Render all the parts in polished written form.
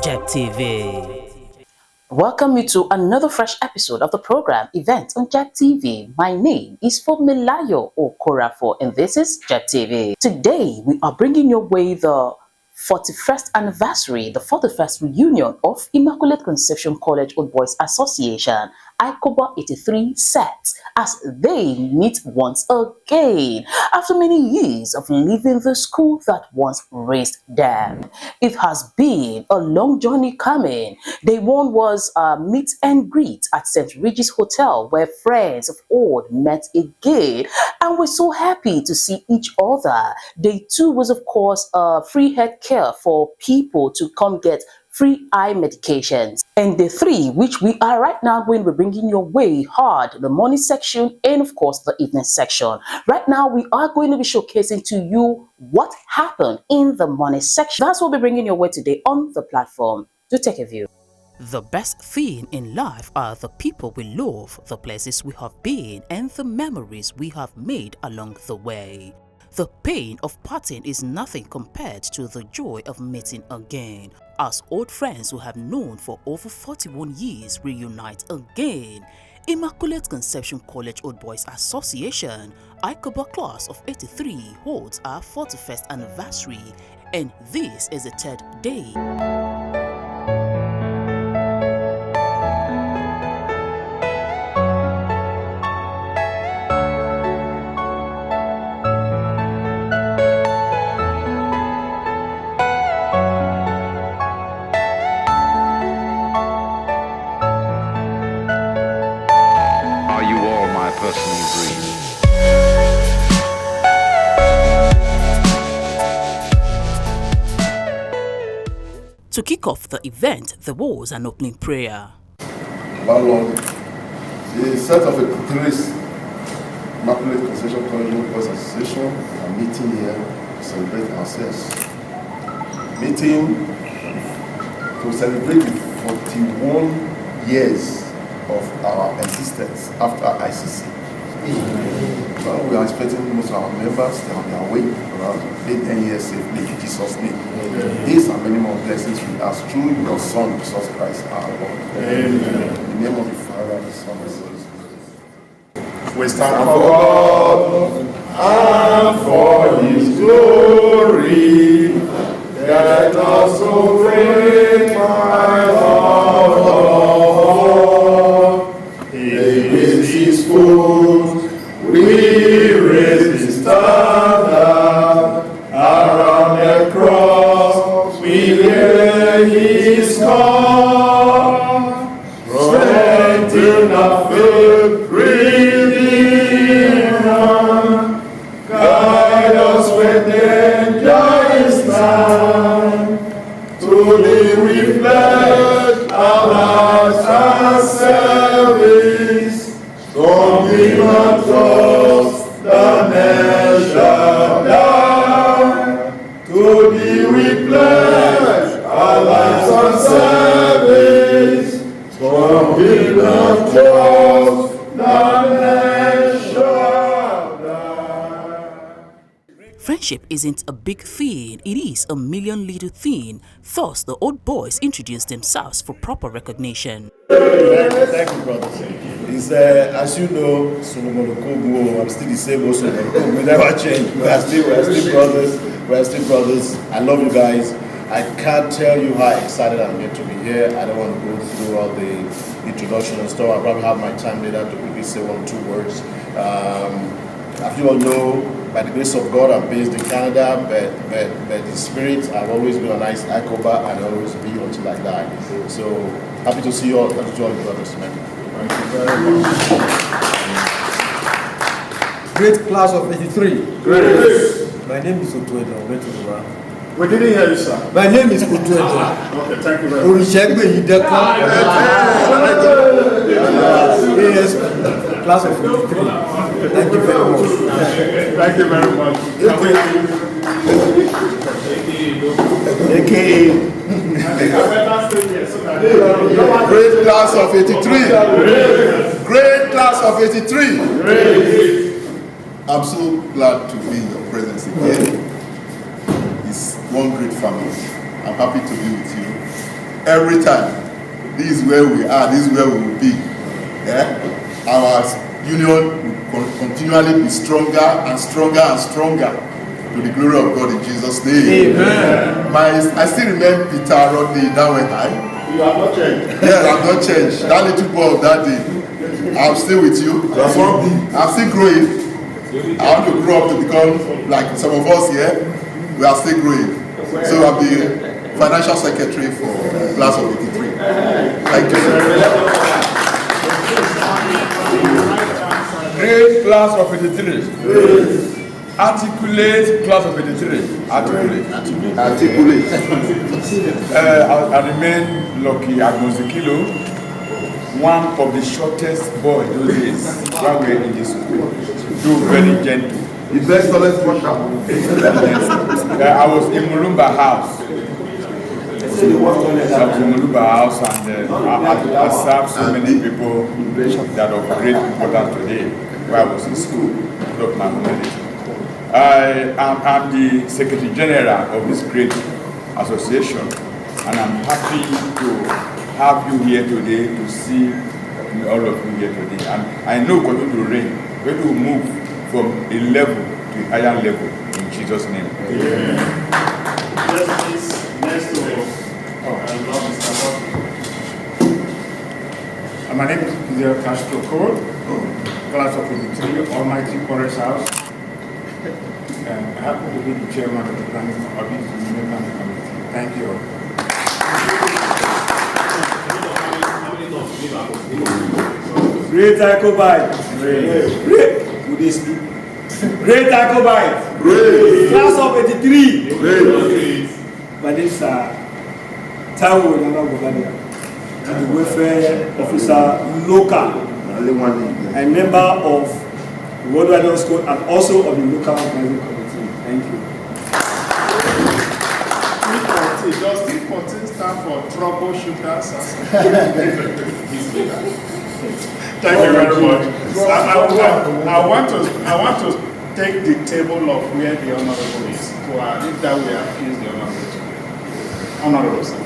JEP TV. Welcome you to another fresh episode of the program Event on JEP TV. My name is Fumilayo Okorafor and this is JEP TV. Today we are bringing your way the 41st anniversary, the 41st reunion of Immaculate Conception College Old Boys Association, ICOBA 83 set, as they meet once again after many years of leaving the school that once raised them. It has been a long journey coming. Day one was a meet and greet at St. Regis Hotel, where friends of old met again and we're so happy to see each other. Day two was, of course, free health care for people to come get free eye medications. And day three, which we are right now going to be bringing your way hard, the morning section and of course the evening section. Right now we are going to be showcasing to you what happened in the morning section. That's what we'll be bringing your way today on the platform. Do take a view. The best thing in life are the people we love, the places we have been, and the memories we have made along the way. The pain of parting is nothing compared to the joy of meeting again, as old friends who have known for over 41 years reunite again. Immaculate Conception College Old Boys Association, ICOBA class of 83 holds our 41st anniversary, and this is the third day. To kick off the event, there was an opening prayer. Lord, the set of activities, Immaculate Conception College Old Boys Association, are meeting here to celebrate ourselves. Meeting to celebrate the 41 years of our existence after ICC. Well, we are expecting most of our members, they are on their way around 8 years safely in Jesus' name. These and many more blessings we ask through your Son, Jesus Christ, our Lord. Amen. In the name of the Father, the Son, and the Holy Spirit. We stand for God and for His glory. Let us obey my Lord. He is His food. We raise His standard around the cross. We lay His cause. Strengthen our faith, redeem us. Guide us when danger is nigh. To Thee we pledge our lives and service. From Thee and trust the nation die. To Thee we pledge our lives and service. From Thee and trust the nation die. Friendship isn't a big thing, it is a million little thing. Thus, the old boys introduced themselves for proper recognition. Thank you, brothers. It's, as you know, Solomon Okobo, I'm still the same old Solomon Okobo. We never change. We are still brothers. We are still brothers. I love you guys. I can't tell you how excited I'm here to be here. I don't want to go through all the introduction and stuff. I'll probably have my time later to quickly say 1 or 2 words. As you all know, by the grace of God, I'm based in Canada, but in spirit, I've always been a nice ICOBA and I'll always be until I die. So happy to see you all. Happy to all the brothers. Thank you very much. Great class of 83. Great. My name is Otuedo. We didn't hear you, sir. My name is Otuedo. Okay, thank you very much. Yes, class of 83. Thank you very much. Thank you very much. AKA. Great class of 83. Great class of 83. I'm so glad to be in your presence again. It's one great family. I'm happy to be with you. every time. This is where we are, this is where we will be. Yeah? Our union will continually be stronger and stronger and stronger to the glory of God in Jesus' name. Amen. I still remember Peter Rodney that went high. You have not changed. Yes, I've not changed. That little boy of that day, I'm still with you. I'm still growing. I want to grow up to become like some of us here. We are still growing. So I'm the financial secretary for class of 83. Thank you. Great class of 83. Articulate class of 83. Articulate. I remain lucky at Mozikilo, one of the shortest boys those days when we were in this school. Do very gentle. The best tallest worker. I was in Mulumba House. And I served so many people that are of great importance today while I was in school of my community. I'm the Secretary General of this great association, and I'm happy to have you here today, to see all of you here today. And I know continue to reign. We're going to move from a level to a higher level in Jesus' name. Yes, next to my name is Zio Castro Cole, class of 83, Almighty Forest House. And I happen to be the chairman of the planning committee. Thank you. Great Jacobite. Great. Great Jacobite. Great. Class of 83. Great. My name is Tawo Nanagobadia. I'm the welfare officer local. I'm a member of the World Wide School and also of the local organizing committee. Thank you. Does T14 stand for troubleshooters? Thank you very much. I want to take the table of where the honorable is. So if that we accuse the honorable. Honorable, sir.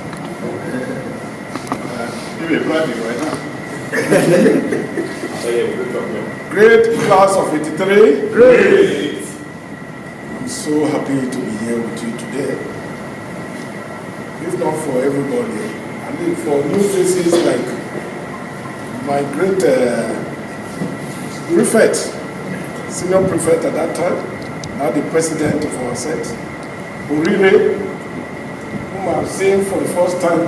Give me a private right now. Great class of 83. Great. I'm so happy to be here with you today. If not for everybody, I mean for new faces like my great prefect, senior prefect at that time, now the president of our set, Urire, whom I've seen for the first time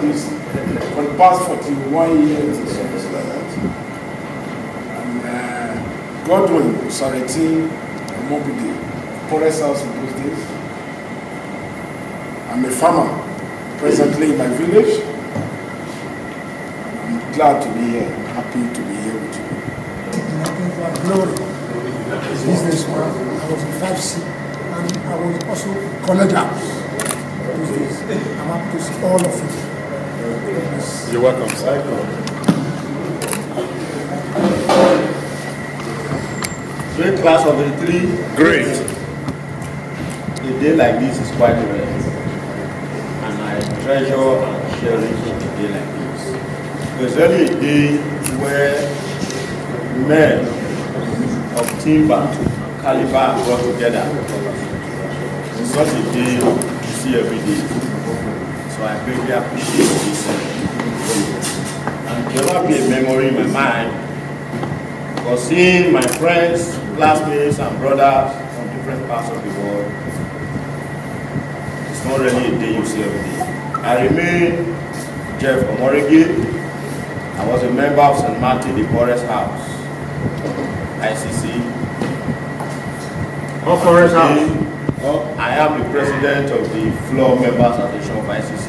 for the past 41 years or something like that. And Godwin Sareti Mobidi, Forest House in those days. I'm a farmer presently in my village. I'm glad to be here, happy to be here with you. Glory. Businessman. I was in 5C and I was also college house. I'm happy to see all of you. You're welcome, sir. Great class of 83. Great. A day like this is quite rare. And I treasure and cherish a day like this. There's really a day where men of timber, caliber are brought together. It's such a day you see every day. So I greatly appreciate this. And there will be a memory in my mind for seeing my friends, classmates, and brothers from different parts of the world. It's not really a day you see every day. I remain Jeff Omorigi. I was a member of St. Martin, the Forest House, ICC. Oh, Forest House. I am the president of the floor members association of ICC.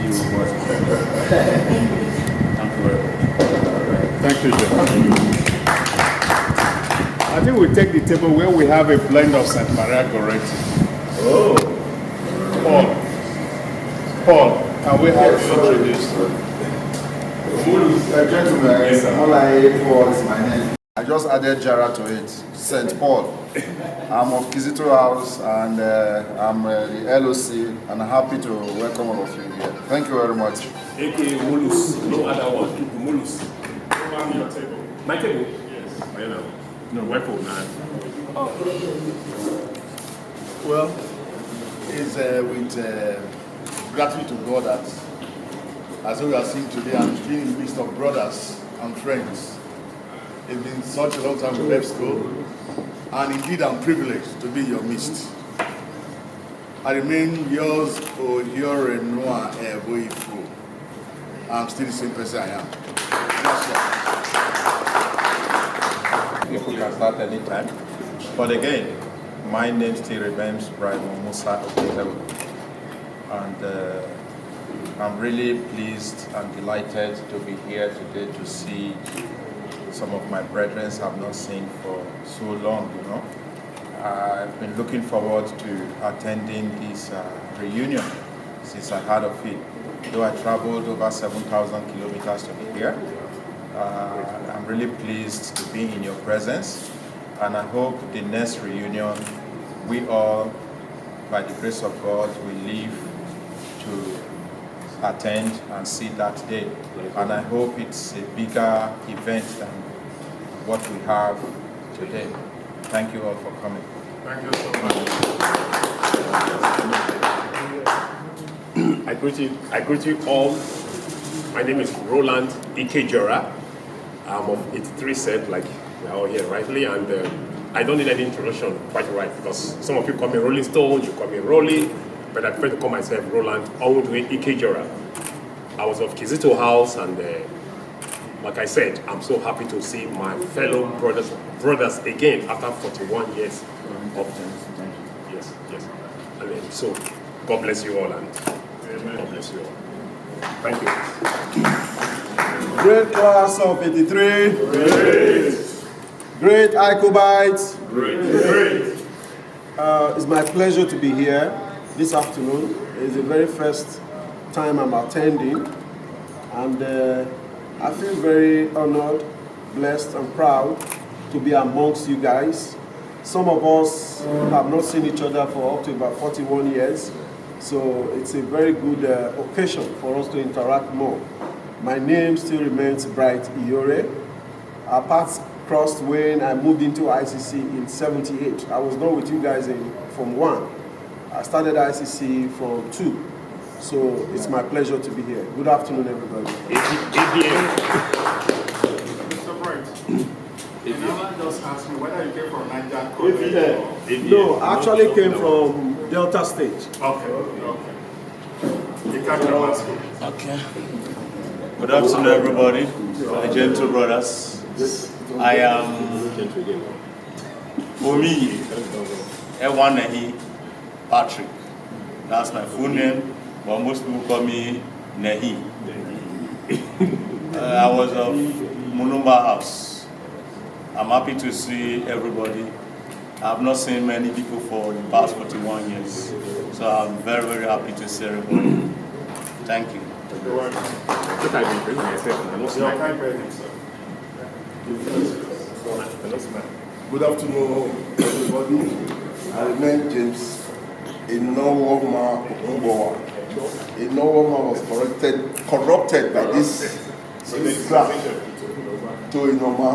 Thank you very much. Thank you, Jeff. I think we take the table where we have a blend of St. Maria Goretti. Oh. Paul, can we have you introduced? Gentlemen, Paul is my name. I just added Jara to it. St. Paul. I'm of Kizito House, and I'm the LOC, and I'm happy to welcome all of you here. Thank you very much. A.K.A. Mulus, no other one. Mulus. Over your table. My table? Yes. I know. No, welcome, man. Well, it's with gratitude to God that, as we are seeing today, I'm being in the midst of brothers and friends. It's been such a long time we left school, and indeed I'm privileged to be in your midst. I remain yours, Oyore Noah Eboifu. I'm still the same person I am. People can start anytime. But again, my name still remains Brian Musa Okezewo. And I'm really pleased and delighted to be here today to see some of my brethren I've not seen for so long, you know. I've been looking forward to attending this reunion since I heard of it. Though I traveled over 7,000 kilometers to be here, I'm really pleased to be in your presence, and I hope the next reunion, we all, by the grace of God, will live to attend and see that day. And I hope it's a bigger event than what we have today. Thank you all for coming. Thank you so much. I greet you all. My name is Roland Ikejora. I'm of 83 set, like we're all here rightly, and I don't need any introduction, quite right, because some of you call me Rolling Stone, you call me Rolly, but I prefer to call myself Roland Onwudwe Ikejora. I was of Kizito House, and like I said, I'm so happy to see my fellow brothers again after 41 years of yes. And so God bless you all, and God bless you all. Thank you. Great class of 83. Great Icobites. Great. It's my pleasure to be here this afternoon. It's the very first time I'm attending, and I feel very honored, blessed, and proud to be amongst you guys. Some of us have not seen each other for up to about 41 years, so it's a very good occasion for us to interact more. My name still remains Bright Iyore. Our paths crossed when I moved into ICC in '78. I was not with you guys from 1. I started ICC from 2. So it's my pleasure to be here. Good afternoon, everybody. Mr. Bright, another just asked me whether you came from Niger College. No, I actually came from Delta State. Okay. Okay. Good afternoon, everybody. My gentle brothers. I am Omi Ewanehi Patrick. That's my full name, but most people call me Nehi. I was of Munumba House. I'm happy to see everybody. I've not seen many people for the past 41 years, so I'm very, very happy to see everybody. Thank you. Good afternoon, everybody. I remain James. Inowoma Umbowa. Inowoma was corrupted by this crap to Inoma.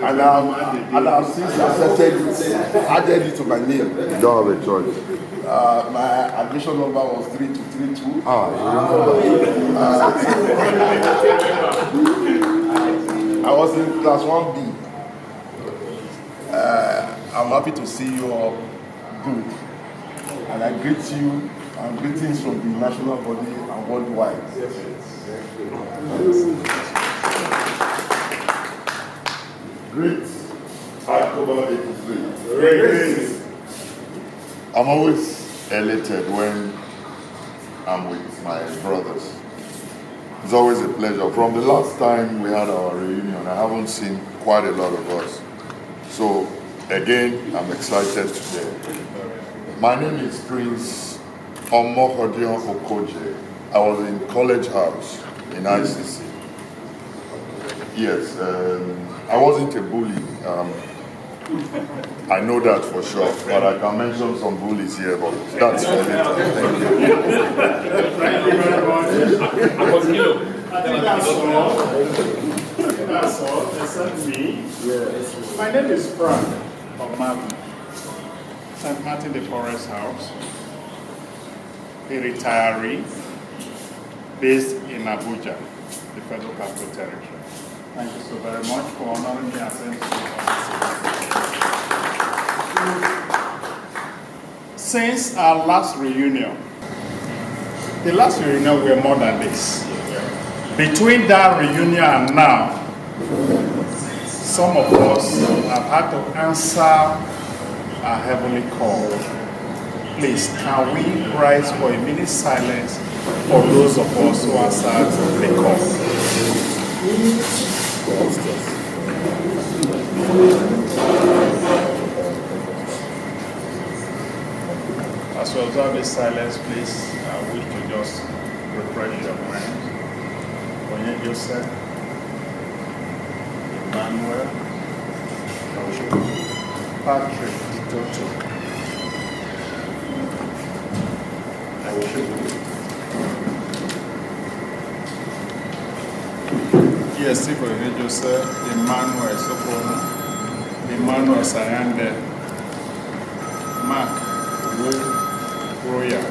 And I'm since added it to my name. You don't have a choice. My admission number was 3232. Ah, you I was in class 1B. I'm happy to see you all good. And I greet you and greetings from the national body and worldwide. Great. October 83. Great. I'm always elated when I'm with my brothers. It's always a pleasure. From the last time we had our reunion, I haven't seen quite a lot of us. So, again, I'm excited today. My name is Prince Omohodion Okoje. I was in College House in ICC. Yes, I wasn't a bully. I know that for sure, but I can mention some bullies here, but that's for later. Thank you. Thank you very much. I think that's all. Except me. My name is Frank of Martin. St. Martin the Forest House. A retiree based in Abuja, the Federal Capital Territory. Thank you so very much for honoring me as Since our last reunion, the last reunion were more than this. Between that reunion and now, some of us have had to answer a heavenly call. Please, can we rise for a minute silence for those of us who answered the call? As we observe this silence, please, I wish to just refresh your mind. Onye Joseph, Emmanuel, Patrick Toto. Yes, Onye Joseph, Emmanuel Sofono, Emmanuel Sayande, Mark Roya,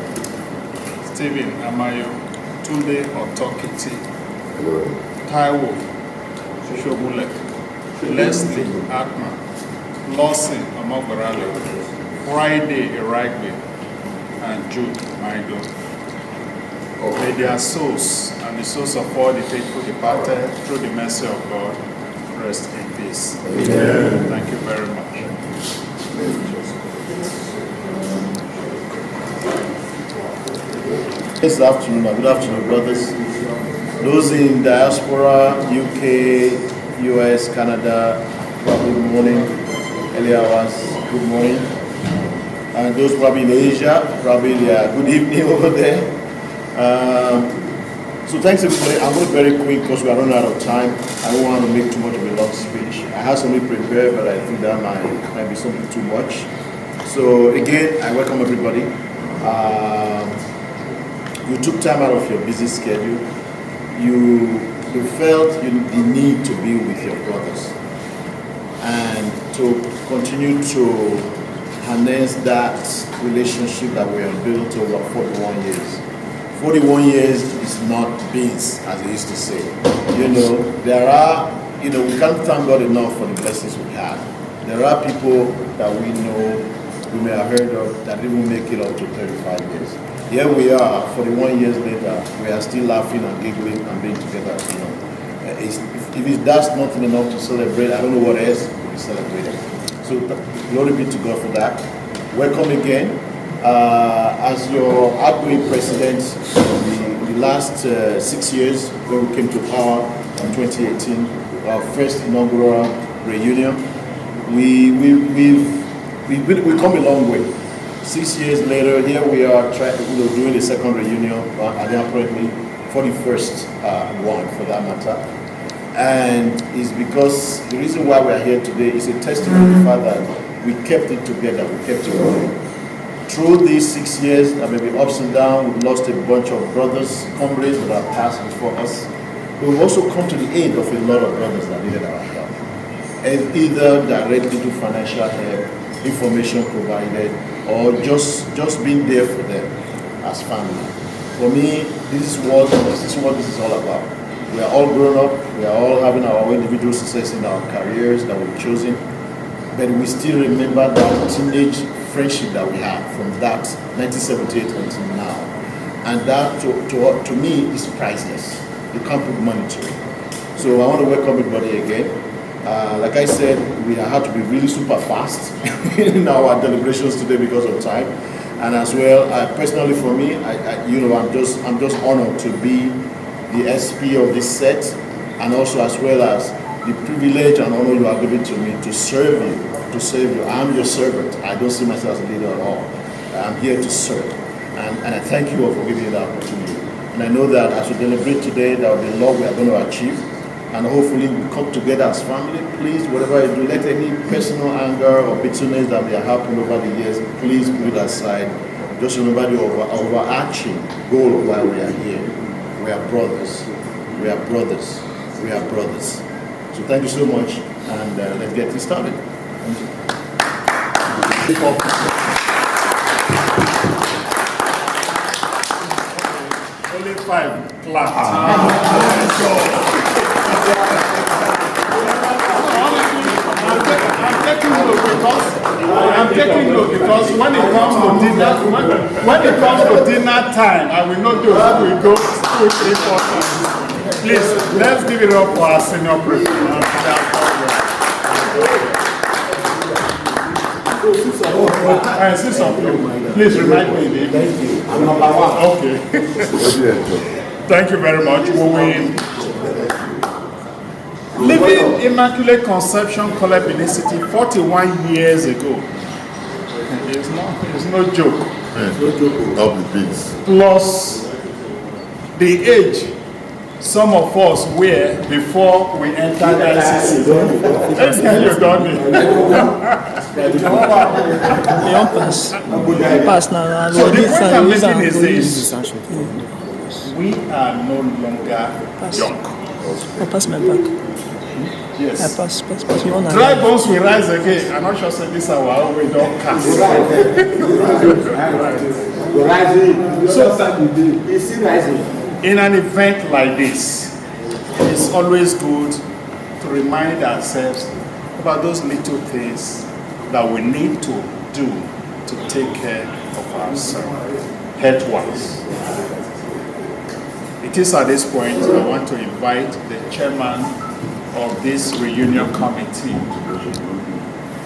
Stephen Amayo, Tunde Otokiti, Taiwo Shobule, Leslie Akman, Lawson Omobarale, Friday Iragbe, and Jude Maido. May their souls and the souls of all the faithful departed through the mercy of God rest in peace. Amen. Thank you very much. Good afternoon, brothers. Those in diaspora, UK, US, Canada, probably good morning. Early hours, good morning. And those probably in Asia, probably good evening over there. So thanks everybody. I'm going to be very quick because we are running out of time. I don't want to make too much of a long speech. I have something prepared, but I think that might be something too much. So again, I welcome everybody. You took time out of your busy schedule. You felt the need to be with your brothers and to continue to harness that relationship that we have built over 41 years. 41 years is not beans, as they used to say. There are, we can't thank God enough for the blessings we have. There are people that we know, we may have heard of, that didn't make it up to 35 years. Here we are, 41 years later, we are still laughing and giggling and being together. If that's nothing enough to celebrate, I don't know what else we'll be celebrating. So glory be to God for that. Welcome again. As your outgoing president, the last 6 years when we came to power in 2018, our first inaugural reunion, we've come a long way. 6 years later, here we are doing the second reunion, and apparently 41st one for that matter. And it's because the reason why we are here today is a testimony to the fact that we kept it together, we kept it going. Through these 6 years, there may be ups and downs. We've lost a bunch of brothers, comrades that have passed before us. But we've also come to the aid of a lot of brothers that needed our help. And either directly through financial help, information provided, or just being there for them as family. For me, this is what this is all about. We are all grown up. We are all having our individual success in our careers that we've chosen. But we still remember that teenage friendship that we had from that 1978 until now. And that, to me, is priceless. You can't put money to it. So I want to welcome everybody again. Like I said, we had to be really super fast in our deliberations today because of time. And as well, personally for me, I'm just honored to be the SP of this set, and also as well as the privilege and honor you are giving to me to serve you. I'm your servant. I don't see myself as a leader at all. I'm here to serve. And I thank you all for giving me that opportunity. And I know that as we deliberate today, there will be a lot we are going to achieve. and hopefully we come together as family. Please, whatever you do, let any personal anger or bitterness that may have happened over the years, please put it aside. Just remember the overarching goal of why we are here. We are brothers. We are brothers. We are brothers. So thank you so much, and let's get this started. Only 5 claps. I'm taking note because when it comes to dinner time, I will not do that. We go 2, 3, 4 times. Please, let's give it up for our senior president. Six of you. Please remind me. Thank you. I'm number 1. Okay. Thank you very much. Living Immaculate Conception Collaborative 41 years ago. It's no joke. Plus the age some of us were before we entered ICC. Let's hear you, Donnie. So the point I'm making is this. We are no longer young. Pass my back. Yes. Pass. Dry bones will rise again. I'm not sure say this hour we don't cast. So in an event like this, it's always good to remind ourselves about those little things that we need to do to take care of ourselves, health-wise. It is at this point I want to invite the chairman of this reunion committee.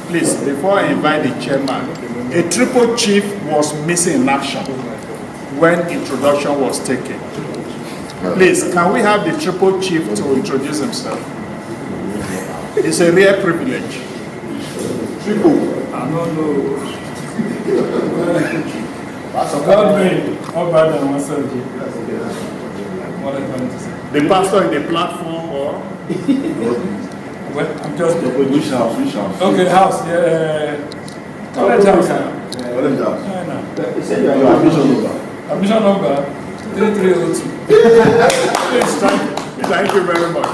Please, before I invite the chairman, a triple chief was missing in action when introduction was taken. Please, can we have the triple chief to introduce himself? It's a rare privilege. Triple. I don't know. God made all bad and myself. What are you trying to say? The pastor in the platform or? Well, I'm just which house? Okay, house. Yeah. College house. College house. Yeah, no. Say your admission number. Admission number 3302. Please, thank you very much.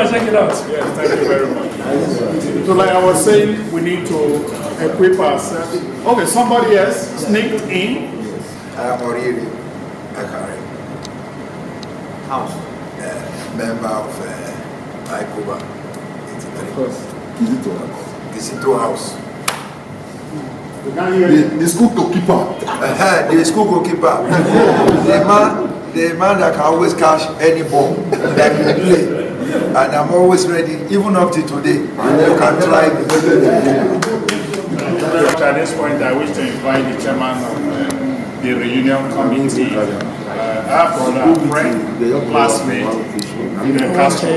Check it out. Yes, thank you very much. So like I was saying, we need to equip ourselves. Okay, somebody else sneaked in. Already, house. Member of ICOBA. Of course. Kizito House. The school goalkeeper. The school goalkeeper. the man that can always catch any ball that you play. And I'm always ready, even up to today. You can try me. At this point, I wish to invite the chairman of the reunion committee, our brother, friend, classmate, Fidel Castro.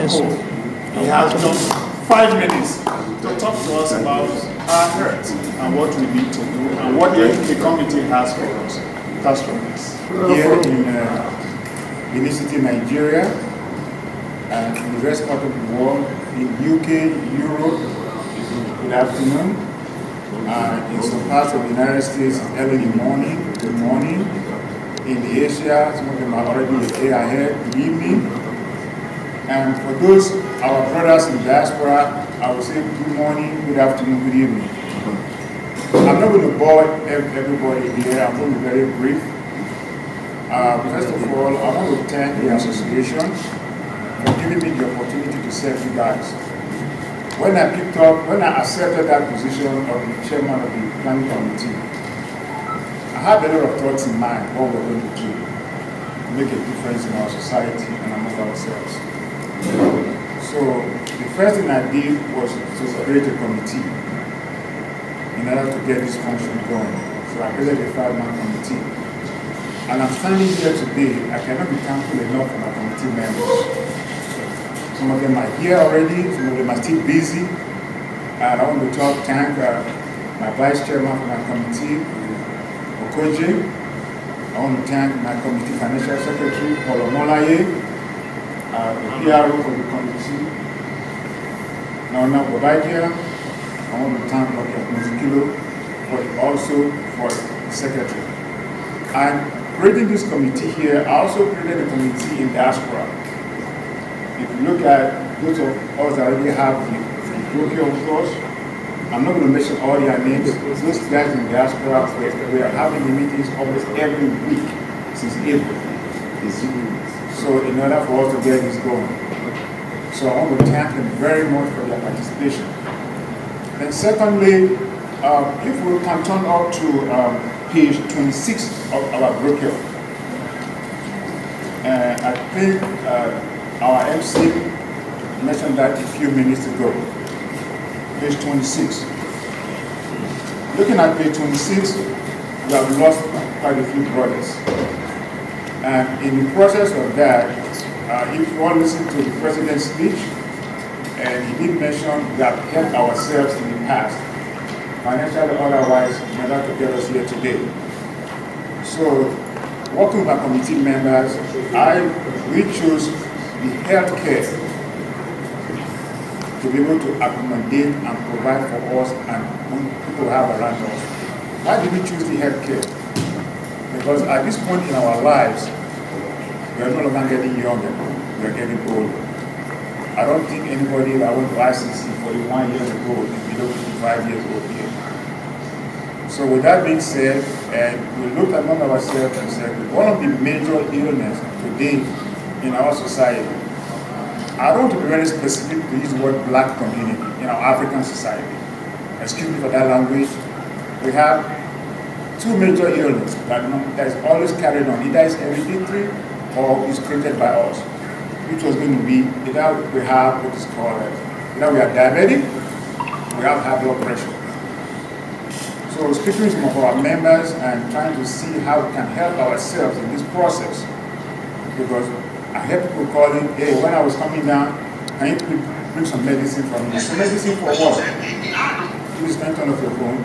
He has just 5 minutes to talk to us about our health and what we need to do and what the committee has for us. Castro, here in Benin City, Nigeria, and in the rest part of the world, in UK, Europe, good afternoon. In some parts of the United States, early in the morning, good morning. In the Asia, some of them are already a day ahead, good evening. And for those, our brothers in diaspora, I will say good morning, good afternoon, good evening. I'm not going to bore everybody here, I'm going to be very brief. First of all, I want to thank the association for giving me the opportunity to serve you guys. When I accepted that position of the chairman of the planning committee, I had a lot of thoughts in mind what we're going to do to make a difference in our society and among ourselves. So the first thing I did was to create a committee in order to get this function going. So I created a 5-man committee. And I'm standing here today, I cannot be thankful enough for my committee members. Some of them are here already, some of them are still busy. And I want to thank my vice chairman for my committee, Okoje. I want to thank my committee financial secretary, Paul Omolaye. the PRO for the committee. Now, Bobadia, I want to thank Dr. Muzikilo also for the secretary. And creating this committee here, I also created a committee in diaspora. If you look at those of us that already have the Tokyo course, I'm not going to mention all their names. Those guys in diaspora, we are having the meetings almost every week since April. So in order for us to get this going. So I want to thank them very much for their participation. And secondly, if we can turn up to page 26 of our brochure. I think our MC mentioned that a few minutes ago. Page 26. Looking at page 26, we have lost quite a few brothers. And in the process of that, if you want to listen to the president's speech, and he did mention that we helped ourselves in the past, financially or otherwise, in order to get us here today. So, working with our committee members, we chose the healthcare to be able to accommodate and provide for us and people have around us. Why did we choose the healthcare? Because at this point in our lives, we are no longer getting younger, we are getting older. I don't think anybody that went to ICC 41 years ago is below 55 years old here. So with that being said, and we looked among ourselves and said, one of the major illnesses today in our society, I don't want to be very specific to use the word black community in our African society. Excuse me for that language. We have two major illnesses that is always carried on. Either it's hereditary or is created by us. Which was going to be either we have what is called, either we are diabetic, we have high blood pressure. So speaking to some of our members and trying to see how we can help ourselves in this process. Because I heard people calling, hey, when I was coming down, can you bring some medicine for me? So medicine for what? Please don't turn off your phone.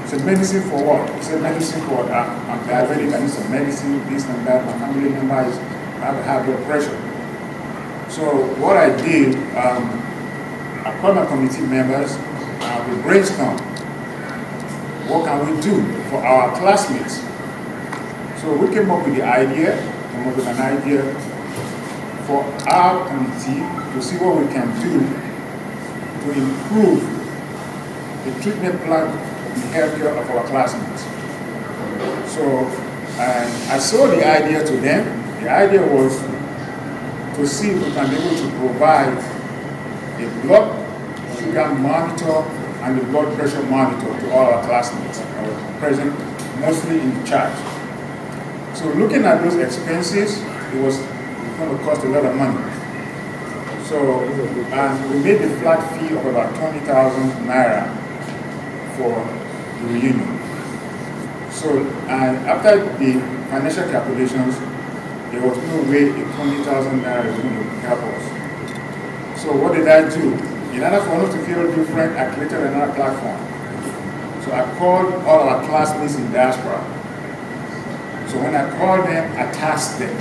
He said, medicine for what? He said, medicine for what? I'm diabetic, I need some medicine, this and that. My family member is, I have a high blood pressure. So what I did, I called my committee members, we brainstormed. What can we do for our classmates? So we came up with the idea, for our committee to see what we can do to improve the treatment plan and healthcare of our classmates. So I saw the idea to them. The idea was to see if we can be able to provide a blood sugar monitor and a blood pressure monitor to all our classmates who are present mostly in the charge. So looking at those expenses, it was going to cost a lot of money. So, and we made a flat fee of about 20,000 naira for the reunion. So, and after the financial calculations, there was no way a 20,000 naira is going to help us. So what did I do? In order for us to feel different, I created another platform. So I called all our classmates in diaspora. So when I called them, I tasked them.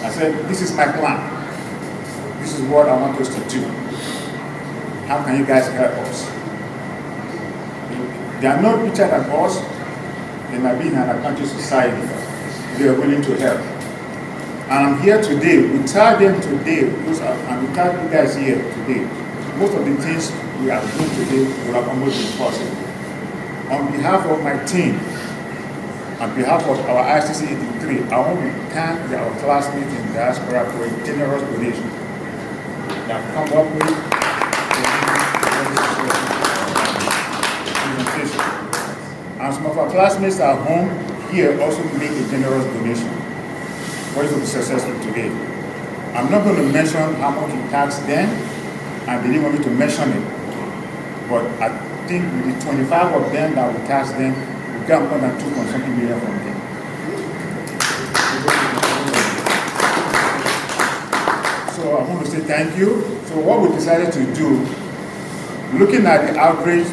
I said, this is my plan. This is what I want us to do. How can you guys help us? They are not richer than us. They might be in an advantaged society. They are willing to help. And I'm here today. We tell them today, and we tell you guys here today, most of the things we are doing today will have almost been possible. On behalf of my team, on behalf of our ICC 83, I want to thank our classmates in diaspora for a generous donation that have come up with the presentation. And some of our classmates at home here also made a generous donation for us to be successful today. I'm not going to mention how much it taxed then, and they didn't want me to mention it. But I think with the 25 of them that we taxed them, we got more than 2.something million from them. So I want to say thank you. So what we decided to do, looking at the average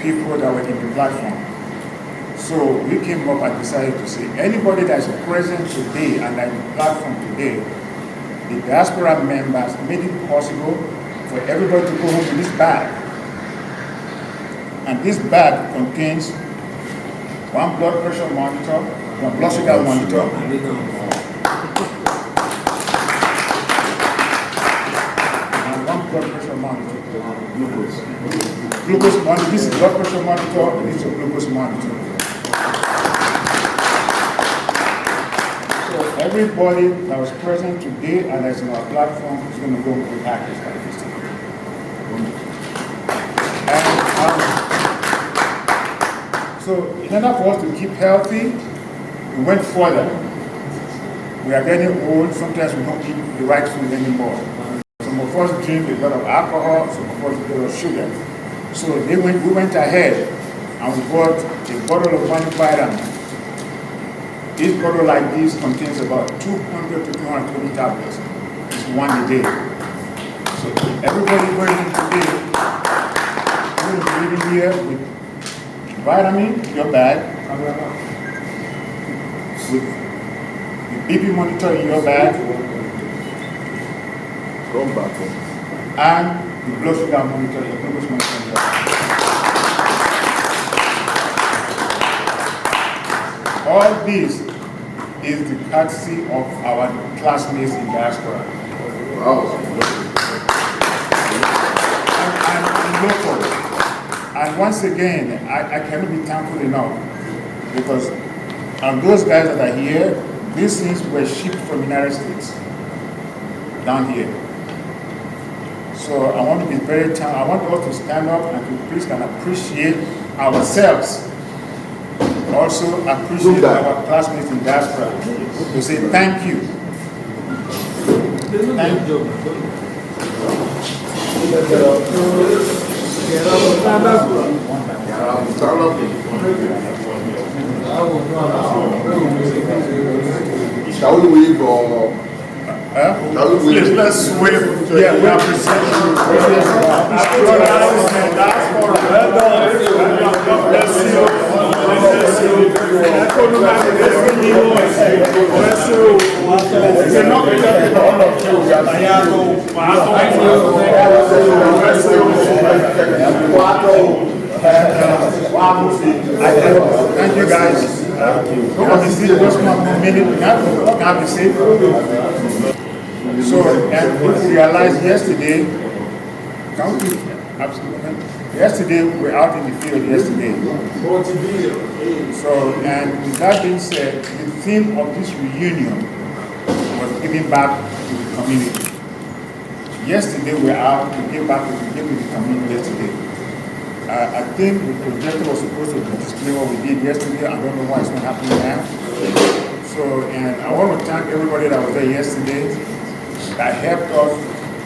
people that were in the platform, so we came up and decided to say, anybody that is present today and on the platform today, the diaspora members made it possible for everybody to go home with this bag. And this bag contains one blood pressure monitor, one blood sugar monitor, and one blood pressure monitor, glucose. Glucose monitor, this is blood pressure monitor, and this is a glucose monitor. So everybody that was present today and that's on our platform is going to go with the package like this. So in order for us to keep healthy, we went further. We are getting old, sometimes we don't eat the right food anymore. Some of us drink a lot of alcohol, some of us drink a lot of sugar. So we went ahead and we bought a bottle of multivitamin. Each bottle like this contains about 200 to 220 tablets. It's one a day. So everybody going in today, we're living here with vitamin in your bag, with the BP monitor in your bag, and the blood sugar monitor, the glucose monitor in your bag. All this is the courtesy of our classmates in diaspora. Wow. And local. And once again, I cannot be thankful enough because those guys that are here, these things were shipped from the United States down here. So I want to be very thankful. I want us to stand up and to please can appreciate ourselves. Also appreciate our classmates in diaspora to say thank you. Thank you. Shall we wave or? Please, let's wave. Yeah, we appreciate you. Thank you guys. Have a seat. Just 1 minute. Have a seat. So, and we realized yesterday, yesterday we were out in the field yesterday. So, and with that being said, the theme of this reunion was giving back to the community. Yesterday we were out to give back to the community yesterday. I think the projector was supposed to display what we did yesterday. I don't know why it's not happening now. So, and I want to thank everybody that was there yesterday that helped us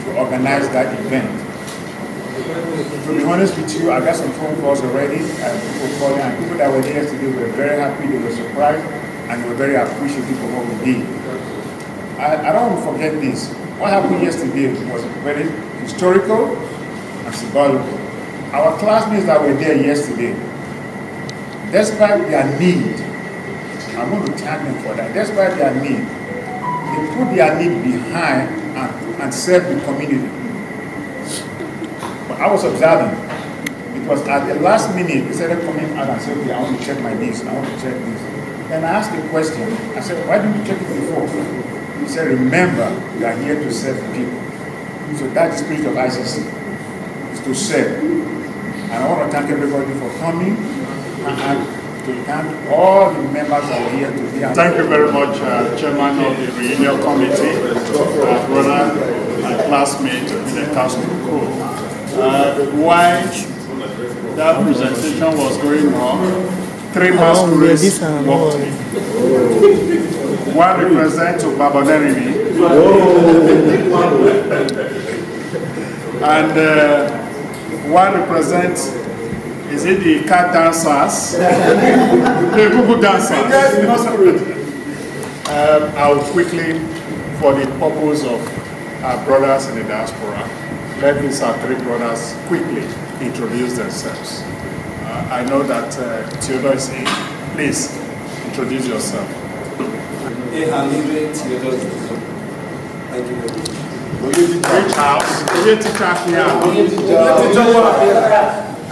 to organize that event. To be honest with you, I got some phone calls already, and people calling, and people that were there yesterday were very happy, they were surprised, and they were very appreciative of what we did. I don't want to forget this. What happened yesterday was very historical and symbolical. Our classmates that were there yesterday, despite their need, I'm going to thank them for that, despite their need, they put their need behind and serve the community. But I was observing, because at the last minute, they started coming out and said, okay, I want to check my this, I want to check this. Then I asked a question. I said, why didn't you check it before? He said, remember, we are here to serve people. So that's the spirit of ICC, is to serve. And I want to thank everybody for coming, and to thank all the members that are here today. Thank you very much, Chairman of the Reunion Committee, brother and classmate in the council crew. While that presentation was going on, 3 masquerades walked in. One represents Babonerimi, and one represents, is it the cat dancers? The Google dancers. I'll quickly, for the purpose of our brothers in the diaspora, let these our 3 brothers quickly introduce themselves. I know that Theodore is in. Please introduce yourself. Thank you very much. Which house? Teacher here.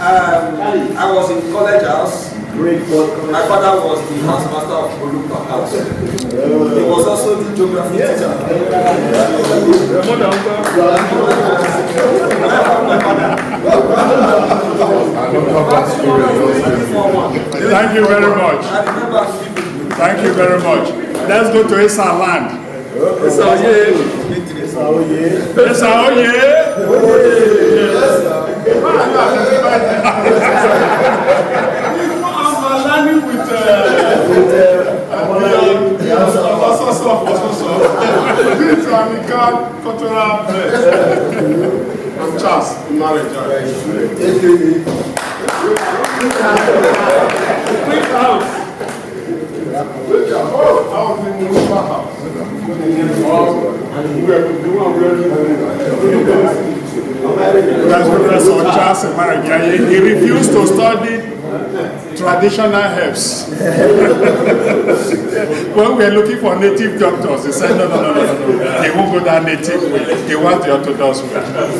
I was in college house. My father was the housemaster of Olupa House. He was also the geography teacher. Thank you very much. Thank you very much. Let's go to Esa land. I'm Charles, marriage. Quick house. He refused to study traditional herbs. When we are looking for native doctors, he said, no. They won't go that native way. They want the orthodox way.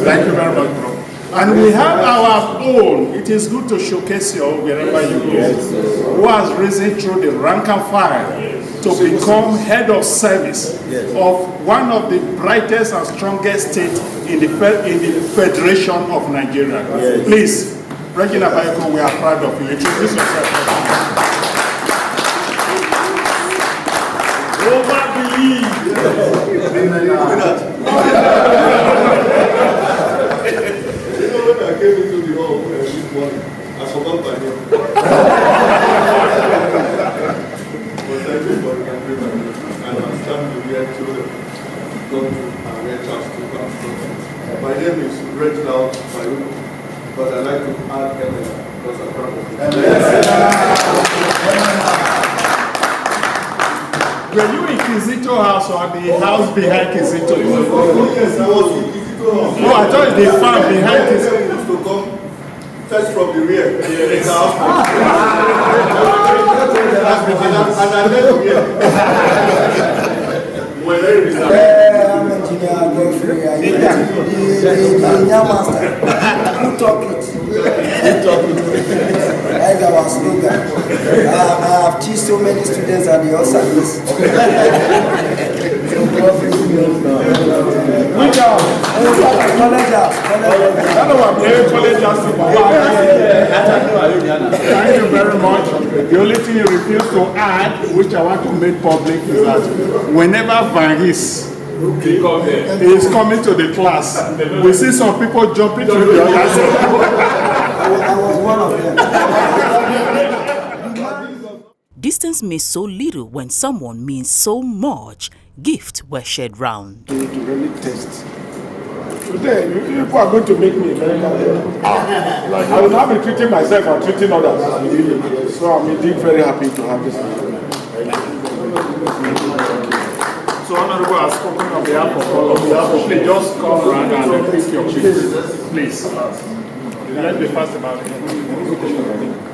Thank you very much, bro. And we have our own. It is good to showcase you wherever you go. Who has risen through the rank and file to become head of service of one of the brightest and strongest states in the Federation of Nigeria. Please, Regina Bayeko, we are proud of you. Introduce yourself. I came into the hall this morning, I forgot my name. But thank you for the compliment. And I'm standing here to go to Charles to come. My name is Reginald Bayou, but I like to add Emma because I'm proud of it. Were you in Kizito House or the house behind Kizito? Yes, I was in Kizito House. Oh, I thought the farm behind Kizito. Used to come first from the rear. And I left here. I'm engineer Godfrey. The master. Who talk it? That's our slogan. I have taught so many students at the service. Which house? College house. Thank you very much. The only thing you refuse to add, which I want to make public, is that whenever Van His is coming to the class, we see some people jumping to the other side. I was one of them. Distance means so little when someone means so much. Gifts were shared round. To really test. Today, you people are going to make me American. I will not be treating myself or treating others. So I'm indeed very happy to have this. So Honorable has spoken on behalf of all of us. Please just come around and pick your pieces. Please. Let's be fast about it.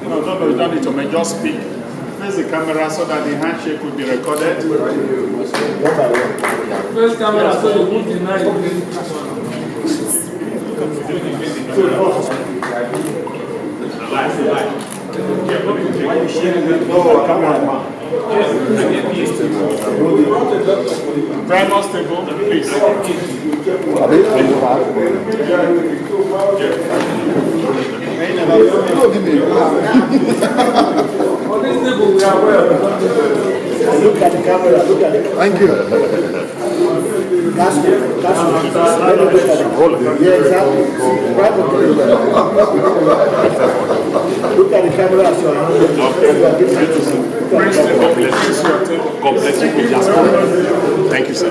No, you don't need to make, just speak. Face the camera so that the handshake will be recorded. First camera so you won't deny it. Why are you sharing with no camera? Prime Constable, please. On this table we are well. Look at the camera, look at it. Thank you. Yeah, exactly. Look at the camera as you are. Thank you, sir.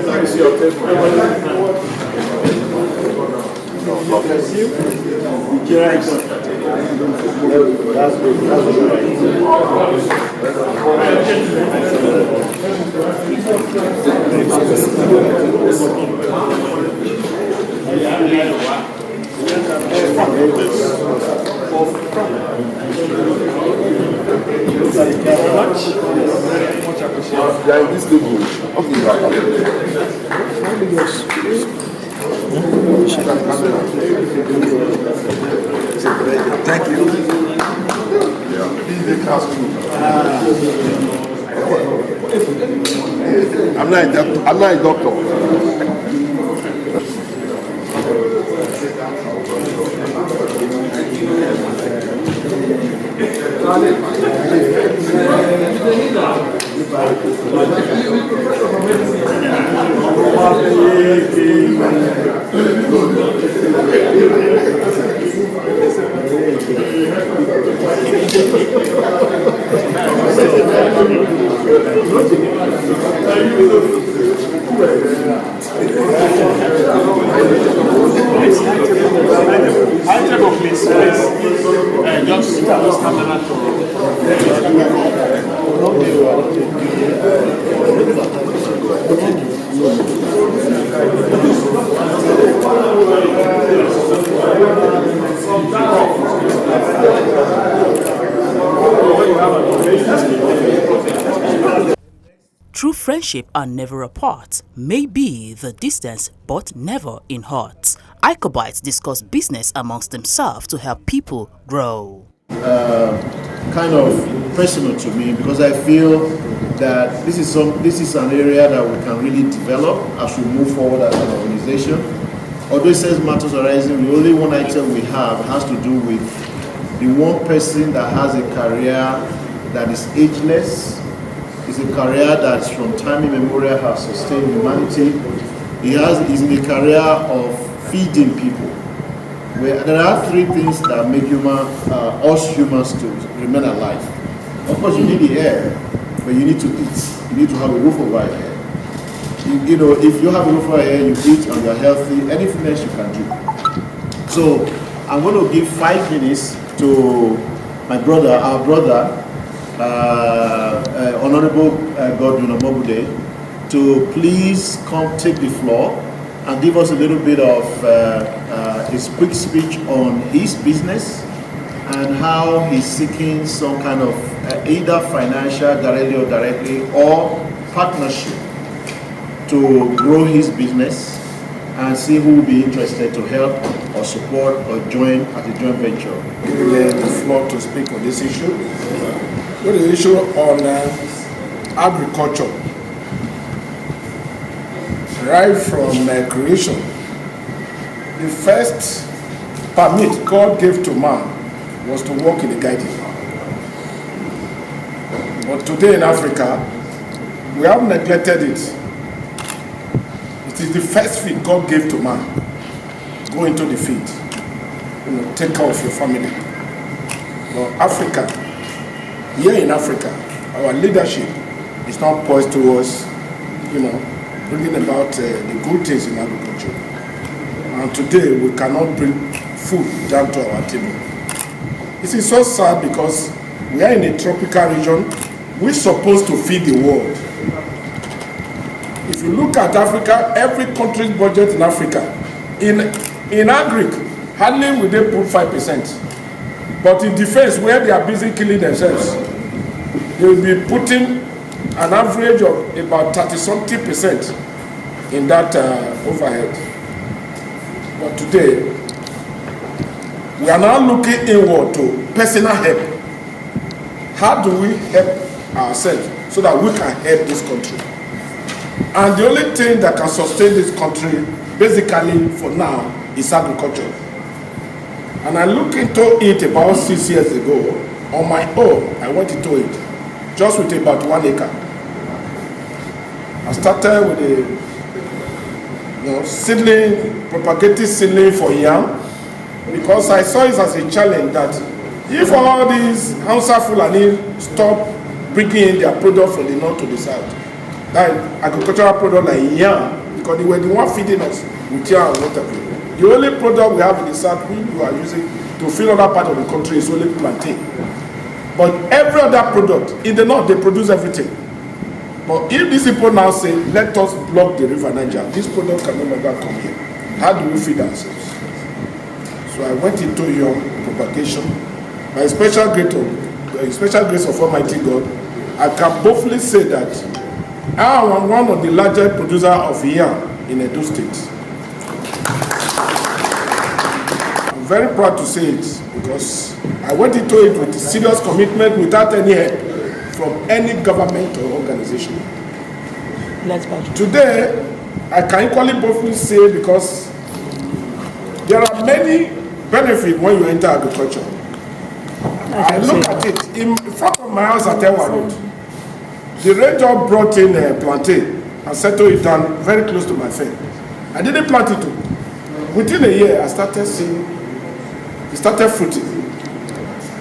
That's good. they are in this table. Okay. Thank you. This is the classroom. I'm not a doctor. True friendship are never apart, may be the distance but never in heart. Icobites discuss business amongst themselves to help people grow. Kind of personal to me because I feel that this is an area that we can really develop as we move forward as an organization. Although it says matters arising, the only one item we have has to do with the one person that has a career that is ageless. It's a career that from time immemorial has sustained humanity. He's in the career of feeding people. There are three things that make us humans to remain alive. Of course, you need the air, but you need to eat. You need to have a roof over your head. You know, if you have a roof over your head, you eat and you're healthy, anything else you can do. So I'm going to give 5 minutes to my brother, our brother, Honorable Godwin Omobude, to please come take the floor and give us a little bit of his quick speech on his business and how he's seeking some kind of either financial, directly or partnership to grow his business and see who will be interested to help or support or join as a joint venture. Give the floor to speak on this issue. What is the issue on agriculture? Right from creation, the first permit God gave to man was to walk in the garden. But today in Africa, we have neglected it. It is the first field God gave to man. Go into the field, take care of your family. But Africa, here in Africa, our leadership is not poised towards, bringing about the good things in agriculture. And today we cannot bring food down to our table. This is so sad because we are in a tropical region. We're supposed to feed the world. If you look at Africa, every country's budget in Africa, in agric, hardly will they put 5%. But in defense, where they are busy killing themselves, they will be putting an average of about 30-something% in that overhead. But today, we are now looking inward to personal help. How do we help ourselves so that we can help this country? And the only thing that can sustain this country, basically for now, is agriculture. And I looked into it about 6 years ago. On my own, I went into it, just with about 1 acre. I started with a seedling, propagated seedling for yam, because I saw it as a challenge that if all these Hausa Fulani stop bringing in their product from the north to the south, that agricultural product like yam, because they were the one feeding us with yam and water. The only product we have in the south we are using to feed other part of the country is only plantain. But every other product in the north, they produce everything. But if these people now say, let us block the river Niger, this product can no longer come here. How do we feed ourselves? So I went into your propagation. By special grace of Almighty God, I can boldly say that I am one of the largest producers of yam in Edo State. I'm very proud to say it because I went into it with serious commitment without any help from any government or organization. Today, I can equally boldly say because there are many benefits when you enter agriculture. I look at it in front of my house at Ewa Road. The ranger brought in a plantain and settled it down very close to my fence. I didn't plant it too. Within a year, I started seeing it started fruiting.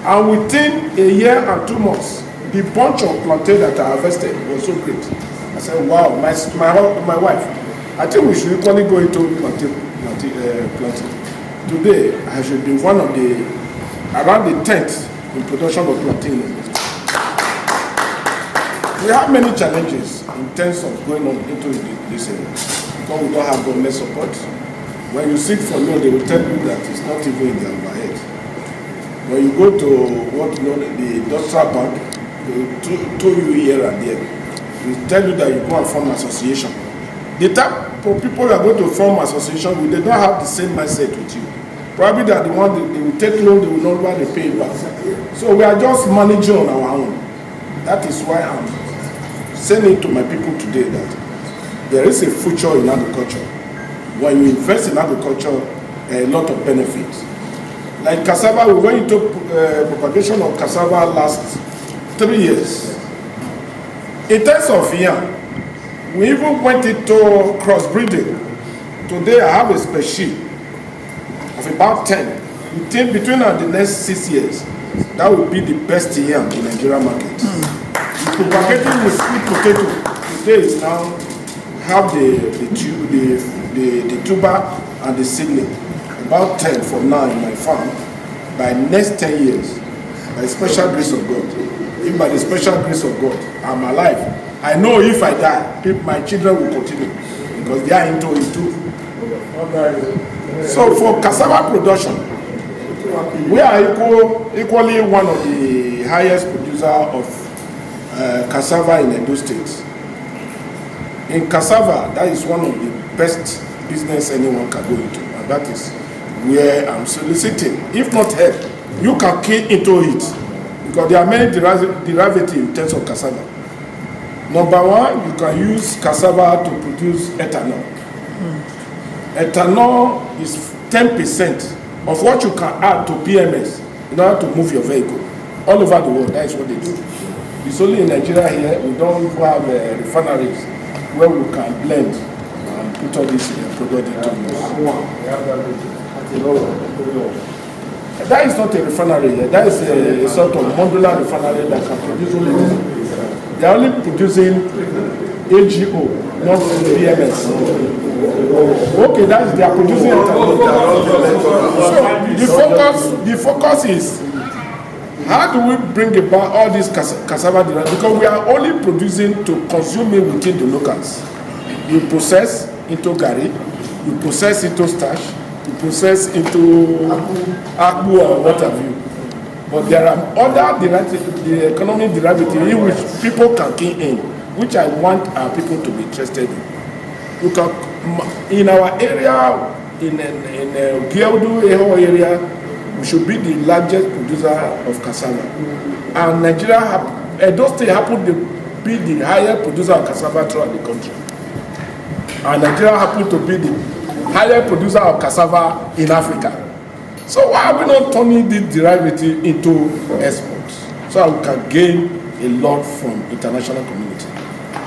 And within a year and 2 months, the bunch of plantain that I harvested was so great. I said, wow, my wife, I think we should equally go into planting. Today, I should be one of the, around the 10th in production of plantain. We have many challenges in terms of going on into this area because we don't have government support. When you seek for loan, they will tell you that it's not even in their overhead. When you go to what you know, the industrial bank, they will tow you here and there. They will tell you that you go and form an association. The type of people that are going to form association, they don't have the same mindset with you. Probably they are the one they will take loan, they will not want to pay it back. So we are just managing on our own. That is why I'm saying to my people today that there is a future in agriculture. When you invest in agriculture, a lot of benefits. Like cassava, we went into propagation of cassava last 3 years. In terms of yam, we even went into crossbreeding. Today I have a spreadsheet of about 10. Between the next 6 years, that will be the best yam in the Nigerian market. Propagating with sweet potato, today is now have the tuber and the seedling. About 10 for now in my farm. By next 10 years, by the special grace of God, if by the special grace of God, I'm alive, I know if I die, my children will continue because they are into it too. So for cassava production, we are equally one of the highest producer of cassava in Edo State. In cassava, that is one of the best business anyone can go into, and that is where I'm soliciting. If not help, you can key into it because there are many derivatives in terms of cassava. Number one, you can use cassava to produce ethanol. Ethanol is 10% of what you can add to PMS in order to move your vehicle. All over the world, that is what they do. It's only in Nigeria here, we don't have refineries where we can blend and put all this product into use. That is not a refinery, that is a sort of modular refinery that can produce only this. They are only producing AGO, not PMS. Okay, that is, they are producing So the focus is, how do we bring about all these cassava derivatives? Because we are only producing to consume it within the locals. You process into gari, you process into starch, you process into akpu or what have you. But there are other derivatives, the economic derivatives in which people can key in, which I want our people to be interested in. Because in our area, in Gyeodu Eho area, we should be the largest producer of cassava. And Nigeria, Edo State happened to be the highest producer of cassava throughout the country. And Nigeria happened to be the highest producer of cassava in Africa. So why are we not turning this derivative into exports? So we can gain a lot from international community.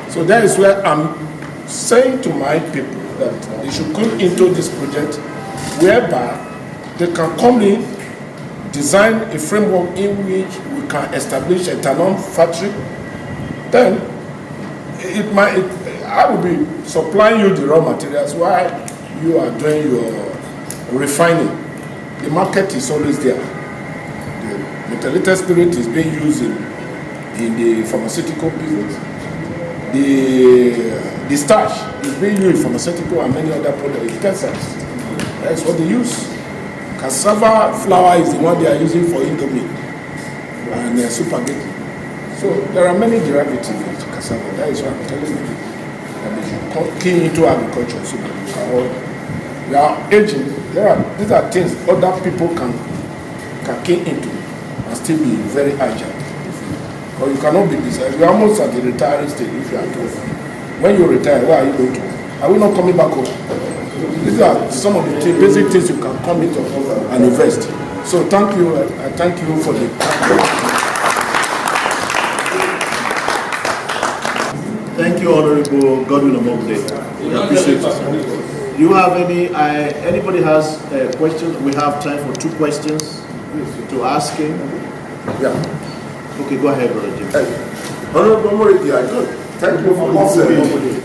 So that is where I'm saying to my people that they should come into this project whereby they can come in, design a framework in which we can establish a ethanol factory. Then I will be supplying you the raw materials while you are doing your refining. The market is always there. The methylated spirit is being used in the pharmaceutical business. The starch is being used in pharmaceutical and many other products. That's what they use. Cassava flour is the one they are using for Indomie and spaghetti. So there are many derivatives in cassava. That is what I'm telling you. And they should key into agriculture so that we can all. We are aging. These are things other people can key into and still be very agile. Or you cannot be decided. You're almost at the retiring stage if you are told. When you retire, where are you going to? Are we not coming back home? These are some of the basic things you can come into and invest. So thank you. I thank you for the. Thank you, Honorable Godwin Omogde. We appreciate it. Do you have anybody has questions? We have time for 2 questions to ask him. Yeah. Okay, go ahead, Brother James. Honorable Omogde, thank you for this.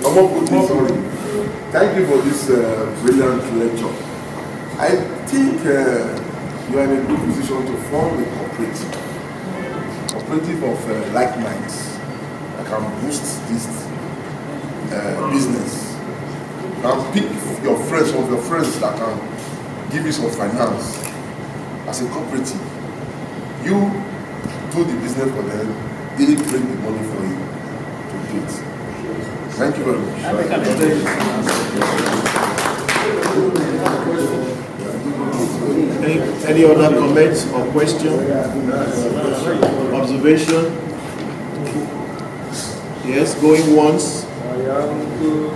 Thank you for this brilliant lecture. I think you are in a good position to form a cooperative of like minds that can boost this business. And pick your friends, some of your friends that can give you some finance as a cooperative. You do the business for them, they bring the money for you to do it. Thank you very much. Any other comments or questions? Observation? Yes, going once,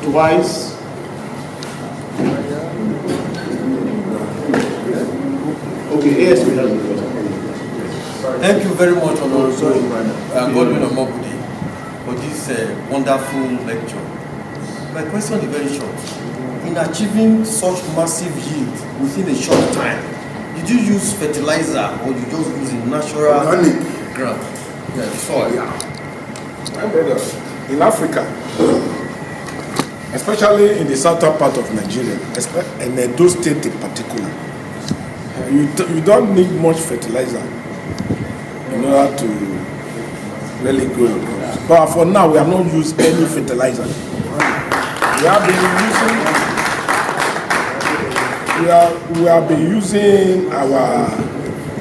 twice. Okay, yes, we have the question. Thank you very much, Honorable Godwin Omogde, for this wonderful lecture. My question is very short. In achieving such massive yield within a short time, did you use fertilizer or you just use a natural organic ground? Yeah, soil. My brother, in Africa, especially in the southern part of Nigeria, and Edo State in particular, you don't need much fertilizer in order to really grow your crops. But for now, we have not used any fertilizer. We have been using our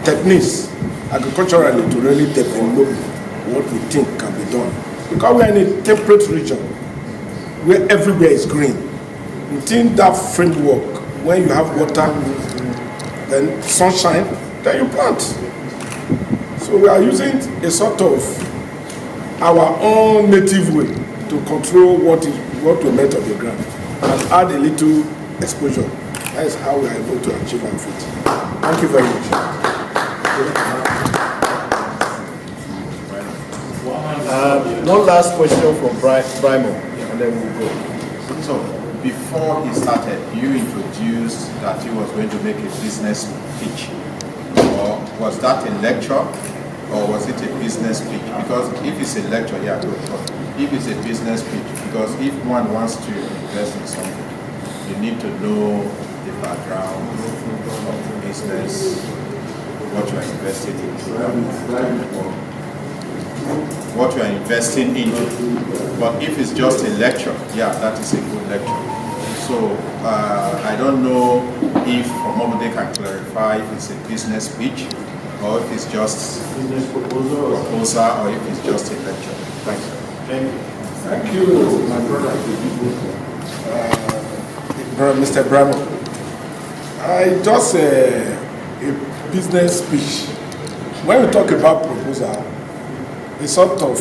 techniques agriculturally to really develop what we think can be done. Because we are in a temperate region where everywhere is green. Within that framework, when you have water, then sunshine, then you plant. So we are using a sort of our own native way to control what we met on the ground and add a little exposure. That is how we are able to achieve our feat. Thank you very much. One last question from Brimo, and then we'll go. So, before he started, you introduced that he was going to make a business pitch. Or was that a lecture, or was it a business pitch? Because if it's a lecture, yeah, good. But if it's a business pitch, because if one wants to invest in something, you need to know the background of the business, what you are investing into, what you are investing into. But if it's just a lecture, yeah, that is a good lecture. So I don't know if Omogde can clarify if it's a business pitch or if it's just business proposal, or if it's just a lecture. Thank you. Thank you, my brother, Mr. Bramo. I just a business pitch. When we talk about proposal, a sort of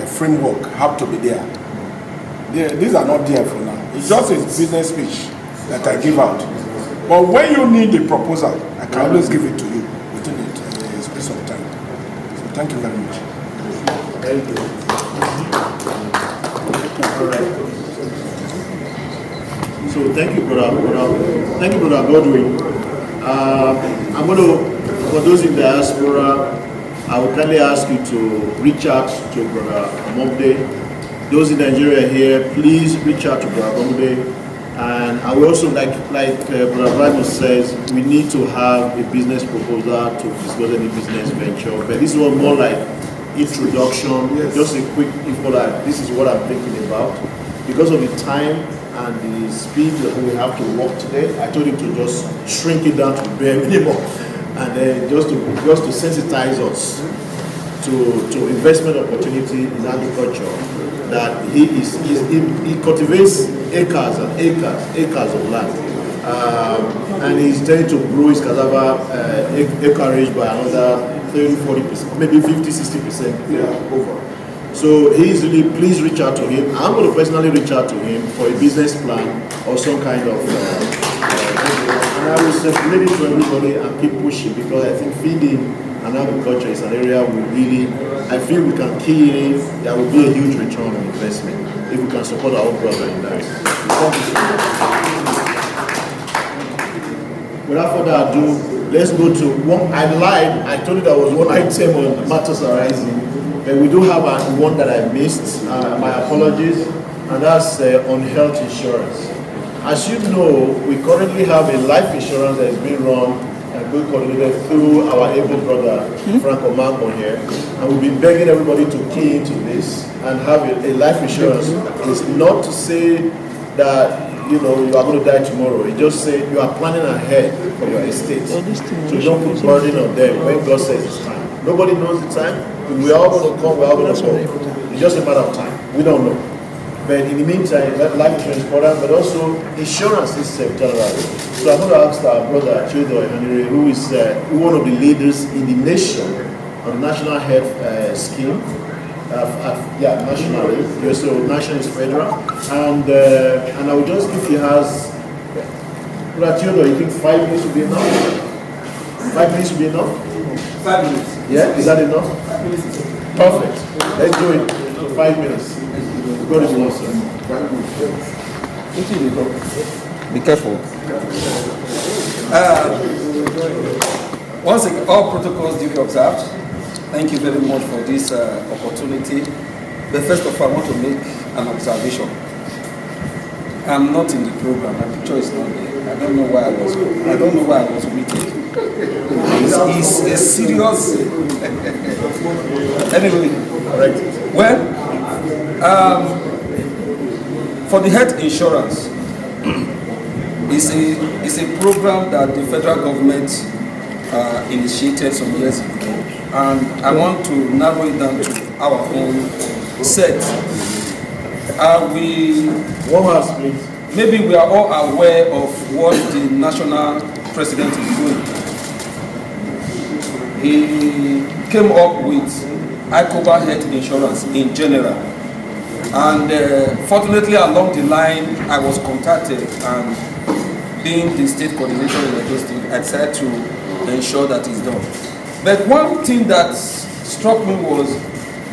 framework have to be there. These are not there for now. It's just a business pitch that I give out. But when you need a proposal, I can always give it to you within a space of time. So thank you very much. Thank you. All right. So thank you, brother. Thank you, brother Godwin. I'm going to, for those in the diaspora, I will kindly ask you to reach out to Brother Omogde. Those in Nigeria here, please reach out to Brother Omogde. And I will also, like Brother Brimo says, we need to have a business proposal to discuss any business venture. But this was more like introduction, just a quick info that this is what I'm thinking about. Because of the time and the speed that we have to work today, I told him to just shrink it down to bare minimum. And then just to sensitize us to investment opportunity in agriculture, that he cultivates acres and acres of land. And he's trying to grow his cassava acreage by another 30-40%, maybe 50-60% over. So he's really, please reach out to him. I'm going to personally reach out to him for a business plan or some kind of, and I will circulate it to everybody and keep pushing, because I think feeding and agriculture is an area we really, I feel we can key in it. There will be a huge return on investment if we can support our brother in that. Without further ado, let's go to one. I lied. I told you there was one item on matters arising, but we do have one that I missed. My apologies, and that's on health insurance. As you know, we currently have a life insurance that is being run and being coordinated through our able brother Frank Omango here, and we've been begging everybody to key into this and have a life insurance. It's not to say that you are going to die tomorrow. It just say you are planning ahead for your estate. So you don't put burden on them when God says it's time. Nobody knows the time. We're all going to come, we're all going to go. It's just a matter of time. We don't know. But in the meantime, life insurance is important, but also insurance system generally. So I'm going to ask our brother Chiodo Henry, who is one of the leaders in the nation on the national health scheme. Nationally, so national is federal, and I will just, if he has, Chiodo, you think 5 minutes will be enough? 5 minutes will be enough? 5 minutes. Yeah, is that enough? 5 minutes. Perfect. Let's do it. 5 minutes. Go to the sir. Be careful. Once again, all protocols duly observed. Thank you very much for this opportunity. But first of all, I want to make an observation. I'm not in the program. My picture is not there. I don't know why I was omitted. It's a serious. Anyway, well, for the health insurance, it's a program that the federal government initiated some years ago, and I want to narrow it down to our own set. Maybe we are all aware of what the national president is doing. He came up with ICOBA health insurance in general. And fortunately, along the line, I was contacted, and being the state coordinator in the state, I decided to ensure that it's done. But one thing that struck me was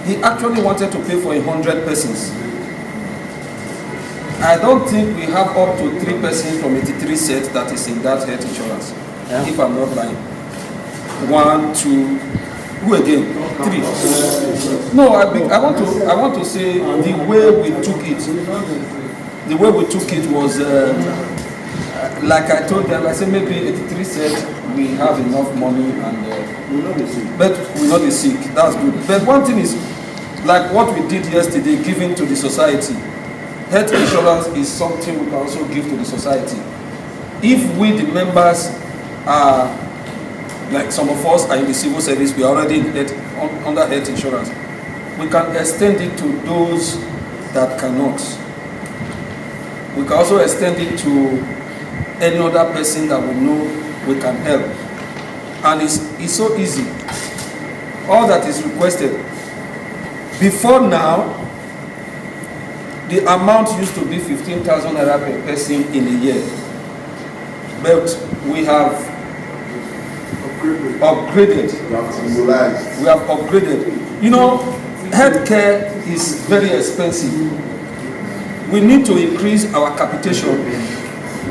he actually wanted to pay for 100 persons. I don't think we have up to 3 persons from 83 sets that is in that health insurance, if I'm not lying. 1, 2, who again? 3. No, I want to say the way we took it was like I told them. I said maybe 83 sets we have enough money, and but we're not sick. That's good. But one thing is, like what we did yesterday, giving to the society. Health insurance is something we can also give to the society. If we, the members, are, like some of us are in the civil service, we are already under health insurance, we can extend it to those that cannot. We can also extend it to any other person that we know we can help. And it's so easy. All that is requested. Before now, the amount used to be 15,000 naira per person in a year. But we have upgraded. We have upgraded. You know, healthcare is very expensive. We need to increase our capitation,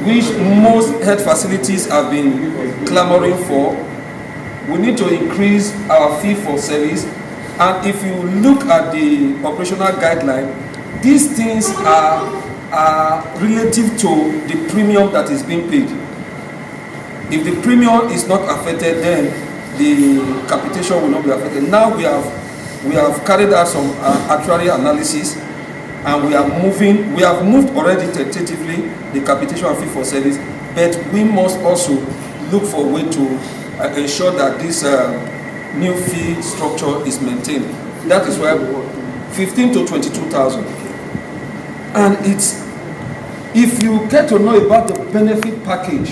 which most health facilities have been clamoring for. We need to increase our fee for service. And if you look at the operational guideline, these things are relative to the premium that is being paid. If the premium is not affected, then the capitation will not be affected. Now we have carried out some actuarial analysis, and we have moved already tentatively the capitation and fee for service, but we must also look for a way to ensure that this new fee structure is maintained. That is why 15 to 22,000. And it's, if you get to know about the benefit package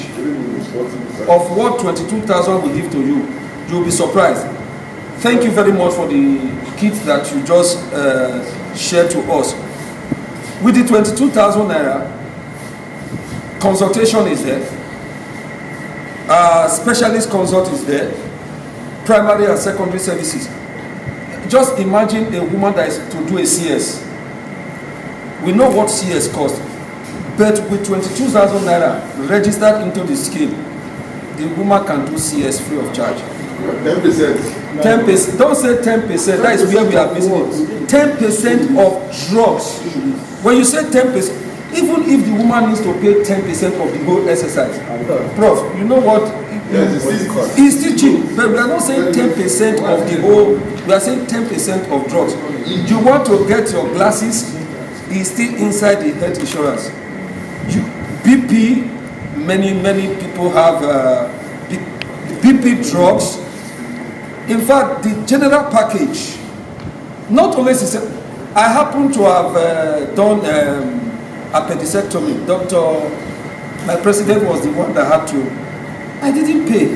of what 22,000 will give to you, you'll be surprised. Thank you very much for the kit that you just shared to us. With the 22,000 naira, consultation is there, specialist consult is there, primary and secondary services. Just imagine a woman that is to do a CS. We know what CS costs, but with 22,000 naira registered into the scheme, the woman can do CS free of charge. 10%. 10%. Don't say 10%. That is where we are missing it. 10% of drugs. When you say 10%, even if the woman needs to pay 10% of the whole exercise, Prof, you know what? It's still cheap, but we are not saying 10% of the whole. We are saying 10% of drugs. You want to get your glasses? It's still inside the health insurance. BP, many people have BP drugs. In fact, the general package, not only I happen to have done appendicectomy. My president was the one that had to. I didn't pay.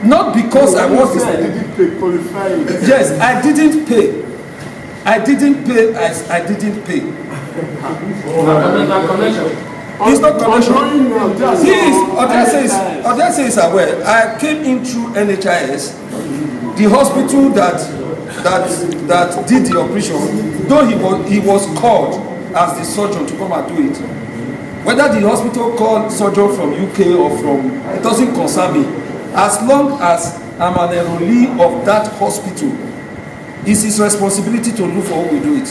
Not because I was. I didn't pay, qualified. Yes, I didn't pay. I didn't pay. I didn't pay. It's not connection. He is. Odessa is aware. I came in through NHIS. The hospital that did the operation, though he was called as the surgeon to come and do it. Whether the hospital called surgeon from UK or from, it doesn't concern me. As long as I'm an enrollee of that hospital, it's his responsibility to look for how we do it.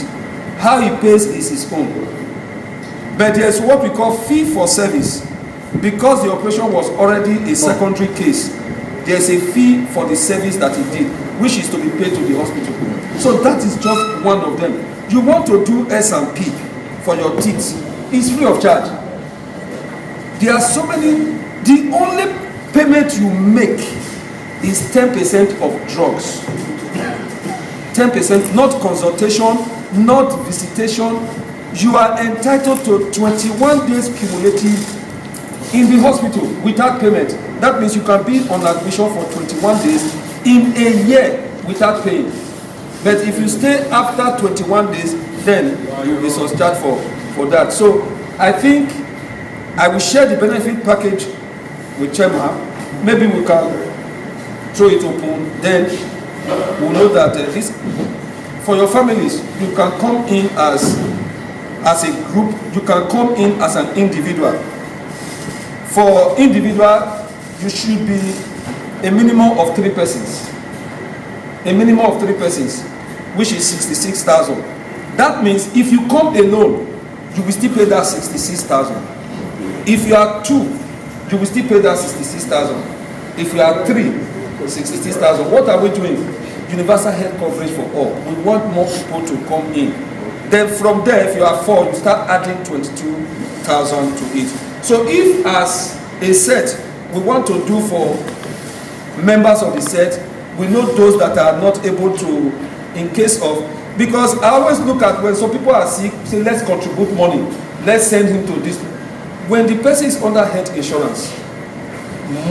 How he pays is his own. But there's what we call fee for service. Because the operation was already a secondary case, there's a fee for the service that he did, which is to be paid to the hospital. So that is just one of them. You want to do S&P for your teeth, it's free of charge. There are so many. The only payment you make is 10% of drugs. 10%, not consultation, not visitation. You are entitled to 21 days cumulative in the hospital without payment. That means you can be on admission for 21 days in a year without paying. But if you stay after 21 days, then you will be surcharged for that. So I think I will share the benefit package with Chema. Maybe we can throw it open. Then we'll know that this, for your families, you can come in as a group, you can come in as an individual. For individual, you should be a minimum of 3 persons. A minimum of 3 persons, which is 66,000. That means if you come alone, you will still pay that 66,000. If you are 2, you will still pay that 66,000. If you are 3, 66,000. What are we doing? Universal health coverage for all. We want more people to come in. Then from there, if you are 4, you start adding 22,000 to it. So if as a set, we want to do for members of the set, we know those that are not able to, in case of, because I always look at when some people are sick, say let's contribute money, let's send him to this. When the person is under health insurance,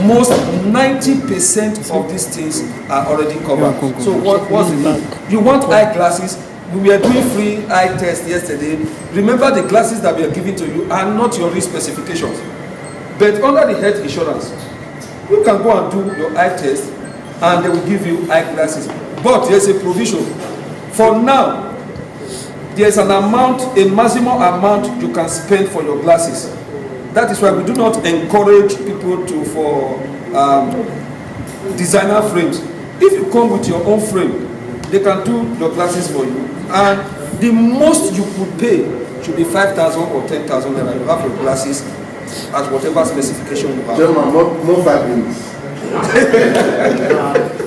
most 90% of these things are already covered. So what's the need? You want eyeglasses? We were doing free eye test yesterday. Remember, the glasses that we are giving to you are not your risk specifications. But under the health insurance, you can go and do your eye test and they will give you eyeglasses. But there's a provision. For now, there's an amount, a maximum amount you can spend for your glasses. That is why we do not encourage people to for designer frames. If you come with your own frame, they can do your glasses for you. And the most you could pay should be 5,000 or 10,000 naira. You have your glasses at whatever specification you have. Gentlemen, no 5 minutes.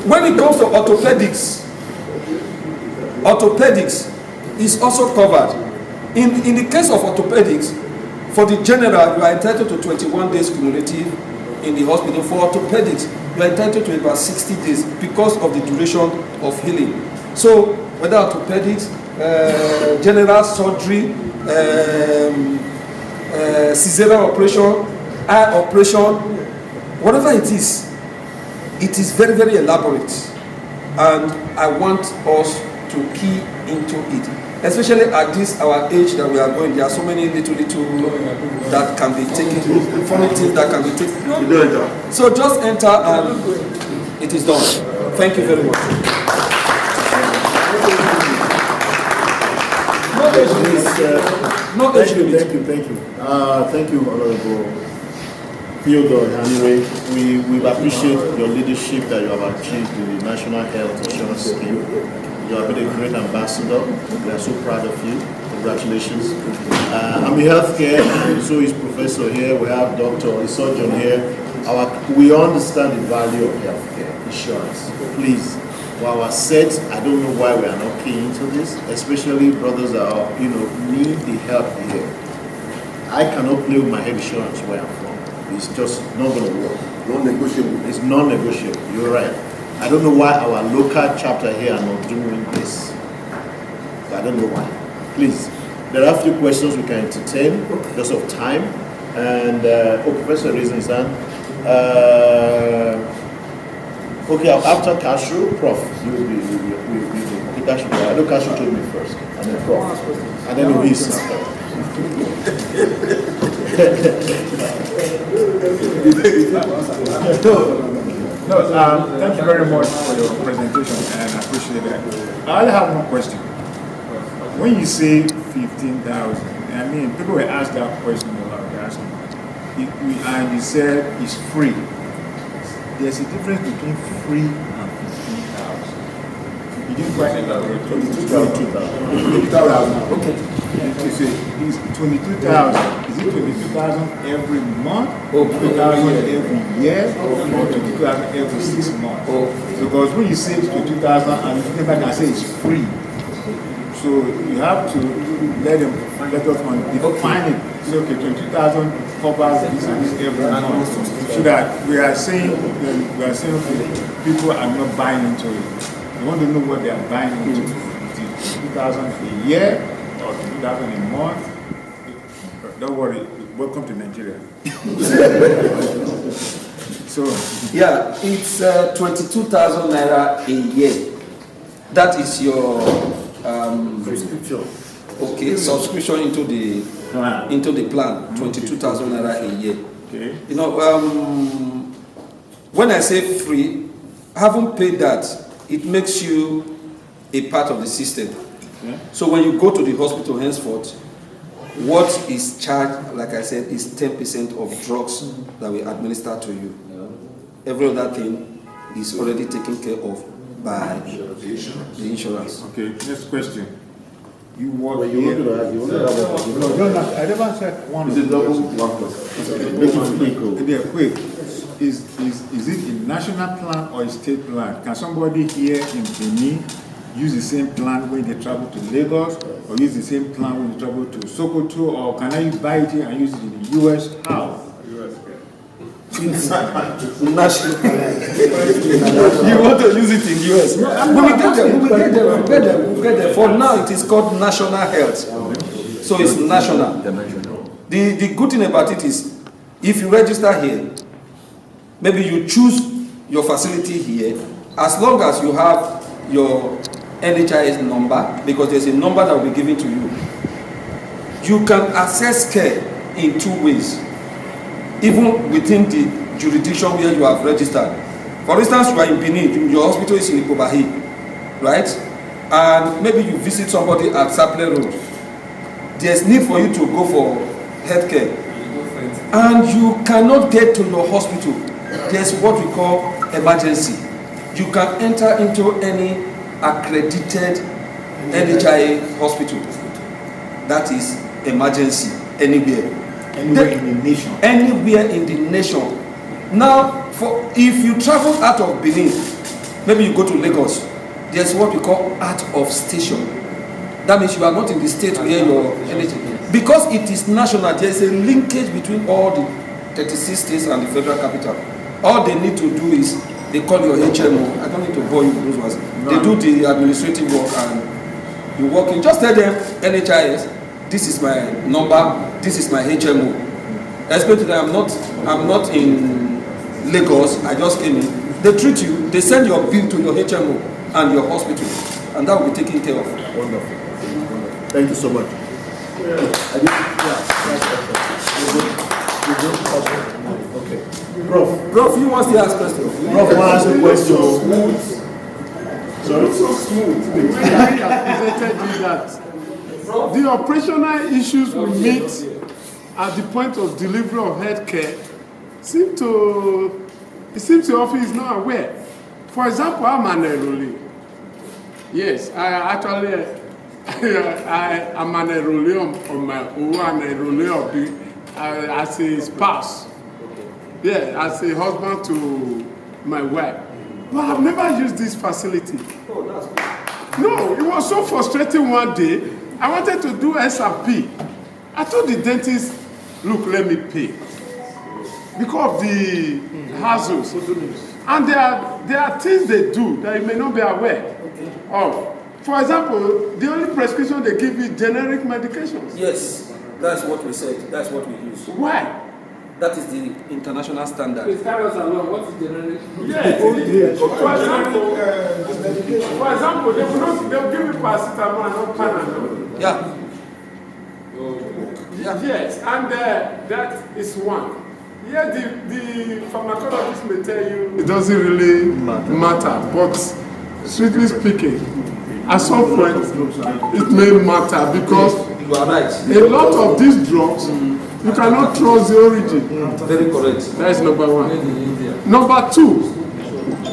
When it comes to orthopedics is also covered. In the case of orthopedics, for the general, you are entitled to 21 days cumulative in the hospital. For orthopedics, you are entitled to about 60 days because of the duration of healing. So whether orthopedics, general surgery, cesarean operation, eye operation, whatever it is very, very elaborate. And I want us to key into it. Especially at this our age that we are going, there are so many little that can be taken, funny things that can be taken. So just enter and it is done. Thank you very much. Thank you. Thank you, Honorable Theodore. Anyway, we appreciate your leadership that you have achieved in the National Health Insurance Scheme. You have been a great ambassador. We are so proud of you. Congratulations. I'm a healthcare, and so is Professor here. We have Doctor, a surgeon here. We understand the value of healthcare insurance. Please, for our sets, I don't know why we are not keen into this, especially brothers that are, need the help here. I cannot play with my health insurance where I'm from. It's just not going to work. Non-negotiable. It's non-negotiable. You're right. I don't know why our local chapter here are not doing this. I don't know why. Please, there are a few questions we can entertain because of time. And Professor raising his hand. Okay, after Castro, Prof, you will be Castro. I know Castro told me first, and then Prof, and then Luis. Thank you very much for your presentation, and I appreciate that. I have one question. When you say 15,000, I mean, people will ask that question a lot. And you said it's free. There's a difference between free and 15,000. You didn't quite elaborate. 22,000. Okay. You say it's 22,000. Is it 22,000 every month, or 22,000 every year, or 22,000 every 6 months? Because when you say 22,000 and you come back and say it's free, so you have to let us define it. Say, okay, 22,000 covers this and this every month, so that we are saying okay, people are not buying into it. We want to know what they are buying into. Is it 2,000 a year or 2,000 a month? Don't worry. Welcome to Nigeria. So yeah, it's 22,000 naira a year. That is your prescription. Okay, subscription into the plan. 22,000 naira a year. Okay. When I say free, having paid that, it makes you a part of the system. Okay. So when you go to the hospital henceforth, what is charged, like I said, is 10% of drugs that we administer to you. Every other thing is already taken care of by the insurance. Okay, next question. You work here. I never said one. Is it double one quick. Is it a national plan or a state plan? Can somebody here in Benin use the same plan when they travel to Lagos, or use the same plan when they travel to Sokoto, or can I buy it here and use it in the US? How? National plan. You want to use it in US? We will get there. For now, it is called national health. So it's national. The good thing about it is, if you register here, maybe you choose your facility here, as long as you have your NHIS number, because there's a number that will be given to you. You can access care in two ways, even within the jurisdiction where you have registered. For instance, you are in Benin, your hospital is in Ikobahi, right? And maybe you visit somebody at Saple Road. There's need for you to go for healthcare, and you cannot get to your hospital. There's what we call emergency. You can enter into any accredited NHIA hospital. That is emergency anywhere. Anywhere in the nation. Anywhere in the nation. Now, if you travel out of Benin, maybe you go to Lagos, there's what we call out of station. That means you are not in the state where your NHIA. Because it is national, there's a linkage between all the 36 states and the federal capital. All they need to do is they call your HMO. I don't need to bore you with those ones. They do the administrative work and you walk in. Just tell them NHIS, this is my number, this is my HMO. Explain to them I'm not in Lagos, I just came in. They treat you, they send your bill to your HMO and your hospital, and that will be taken care of. Wonderful. Thank you so much. Okay. Prof, you want to ask questions? Prof, want to ask a question? Sorry? So smooth. The way I presented you that. The operational issues we meet at the point of delivery of healthcare seems the office is not aware. For example, I'm an enrollee. Yes, I am an enrollee on my own, an enrollee of as a spouse. Yeah, as a husband to my wife. But I've never used this facility. No, it was so frustrating one day. I wanted to do SRP. I told the dentist, look, let me pay. Because of the hassles. And there are things they do that you may not be aware of. For example, the only prescription they give is generic medications. Yes, that's what we said. That's what we use. Why? That is the international standard. Please carry us along. What is generic? Yes. For example, they will give me paracetamol and not Panadol. Yeah. Yes, and that is one. Yeah, the pharmacologist may tell you it doesn't really matter, but strictly speaking, at some point it may matter because you are right. A lot of these drugs you cannot trust the origin. Very correct. That is number one. Number two,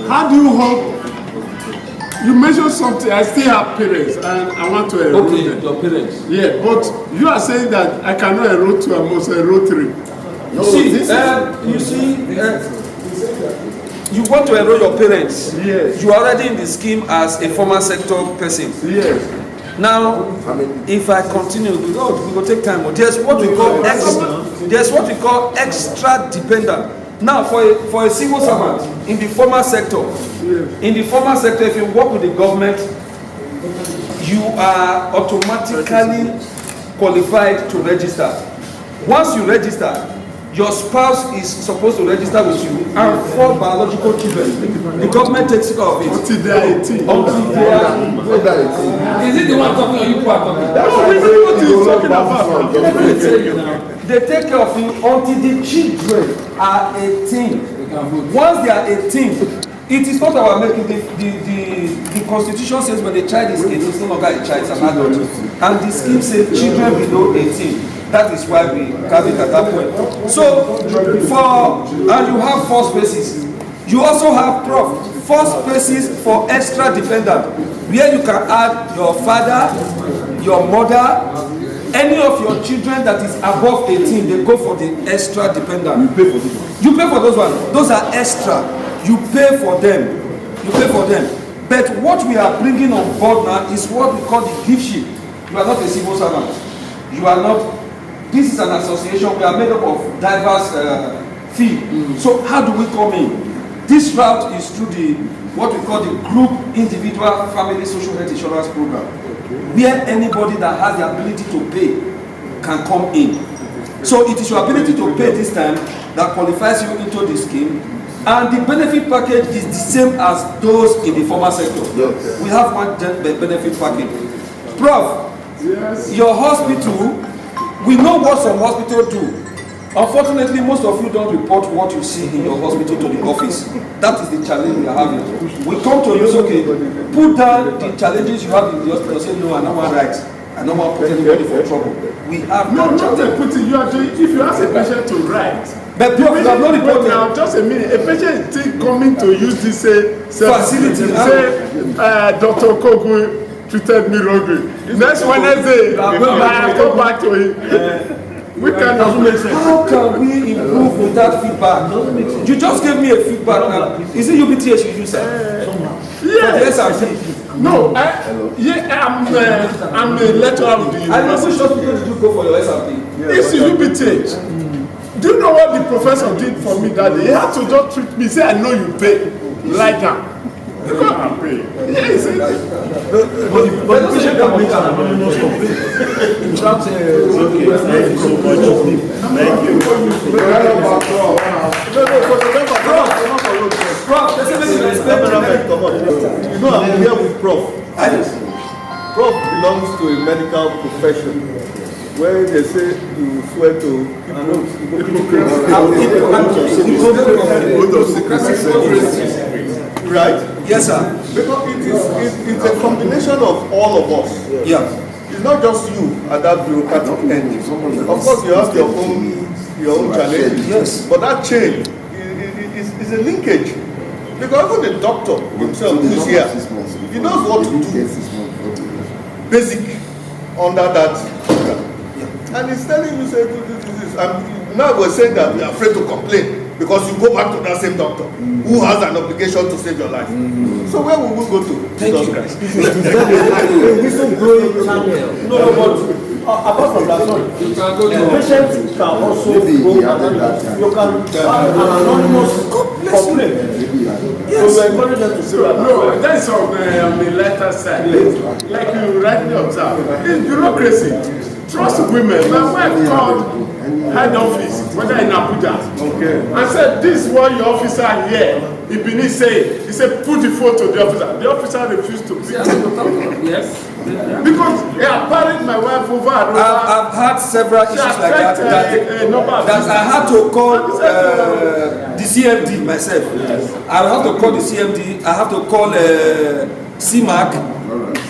how do you hope? You mentioned something. I still have parents, and I want to enroll them. Your parents. Yeah, but you are saying that I cannot enroll two, I must enroll three. No, you want to enroll your parents. Yes. You are already in the scheme as a former sector person. Yes. Now, if I continue, we will take time. But there's what we call extra dependent. Now, for a civil servant in the former sector, if you work with the government, you are automatically qualified to register. Once you register, your spouse is supposed to register with you and 4 biological children. The government takes care of it. Until they are 18. Is it the one talking or you are talking? No, we know what he's talking about. They take care of you until the children are 18. Once they are 18, it is not our making. The constitution says when a child is 18, it's no longer a child, it's an adult. And the scheme says children below 18. That is why we have it at that point. So, and you have 4 spaces. You also have 4 spaces for extra dependent, where you can add your father, your mother, any of your children that is above 18, they go for the extra dependent. You pay for those ones. You pay for those ones. Those are extra. You pay for them. You pay for them. But what we are bringing on board now is what we call the giftship. You are not a civil servant. You are not. This is an association. We are made up of diverse fee. So how do we come in? This route is through what we call the group individual family social health insurance program, where anybody that has the ability to pay can come in. So it is your ability to pay this time that qualifies you into the scheme, and the benefit package is the same as those in the former sector. Yes. We have one benefit package. Prof, yes. Your hospital, we know what some hospitals do. Unfortunately, most of you don't report what you see in your hospital to the office. That is the challenge we are having. We come to you, okay, put down the challenges you have in the hospital, say no, I don't want rights. I don't want to put anybody for trouble. We have no, not putting you are doing, if you ask a patient to write. But you have not reported. Now, just a minute, a patient is coming to use this facility. Say, Dr. Kogu treated me wrongly. Next Wednesday, I go back to him. How can we improve without feedback? You just gave me a feedback now. Is it UBTH you use? Yes. No, I'm a lecturer with the university. I know which hospital did you go for your SRP? It's UBTH. Do you know what the professor did for me that day? He had to just treat me, say, I know you pay. Lie down. Because I pay. Yes, but the patient can make an anonymous complaint. That's okay. Thank you so much. Thank you. Prof, I'm here with Prof. Prof belongs to a medical profession where they say you swear to right? Yes, sir. Because it's a combination of all of us. Yeah. It's not just you at that bureaucratic end. Of course, you have your own challenge. Yes. But that chain is a linkage. Because even the doctor himself who is here, he knows what to do. Basic under that program. And he's telling you, say, this. And now we're saying that we are afraid to complain because you go back to that same doctor who has an obligation to save your life. So where will we go to? Jesus Christ. Whistleblowing channel. No, but apart from that, you can go to patients can also go you can have an anonymous complaint. Yes. So we encourage them to say that. No, that's on the lighter side. Like you rightly observe, it's bureaucracy. Trust women. My wife called head office, whether in Abuja, and said, this is what your officer here. He said, put the phone to the officer. The officer refused to pick it. Yes. Because he had parried my wife over and over. I've had several issues like that. That I had to call the CMD myself. I have to call the CMD. I have to call CMAC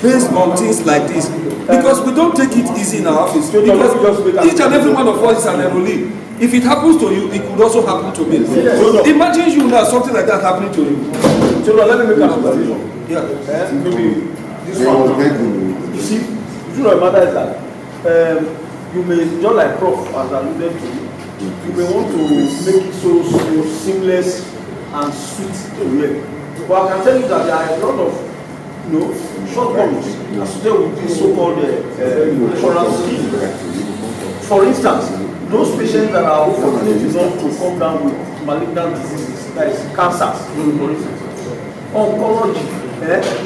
based on things like this. Because we don't take it easy in our office. Because each and every one of us is an enrollee. If it happens to you, it could also happen to me. Imagine you now something like that happening to you. So let me make an observation. Yeah. Maybe this one. You see, the truth of the matter is that you may, just like Prof has alluded to, you may want to make it so seamless and sweet to wear. But I can tell you that there are a lot of shortcomings associated with this so-called insurance scheme. For instance, those patients that are fortunate enough to come down with malignant diseases, that is cancers, for instance, oncology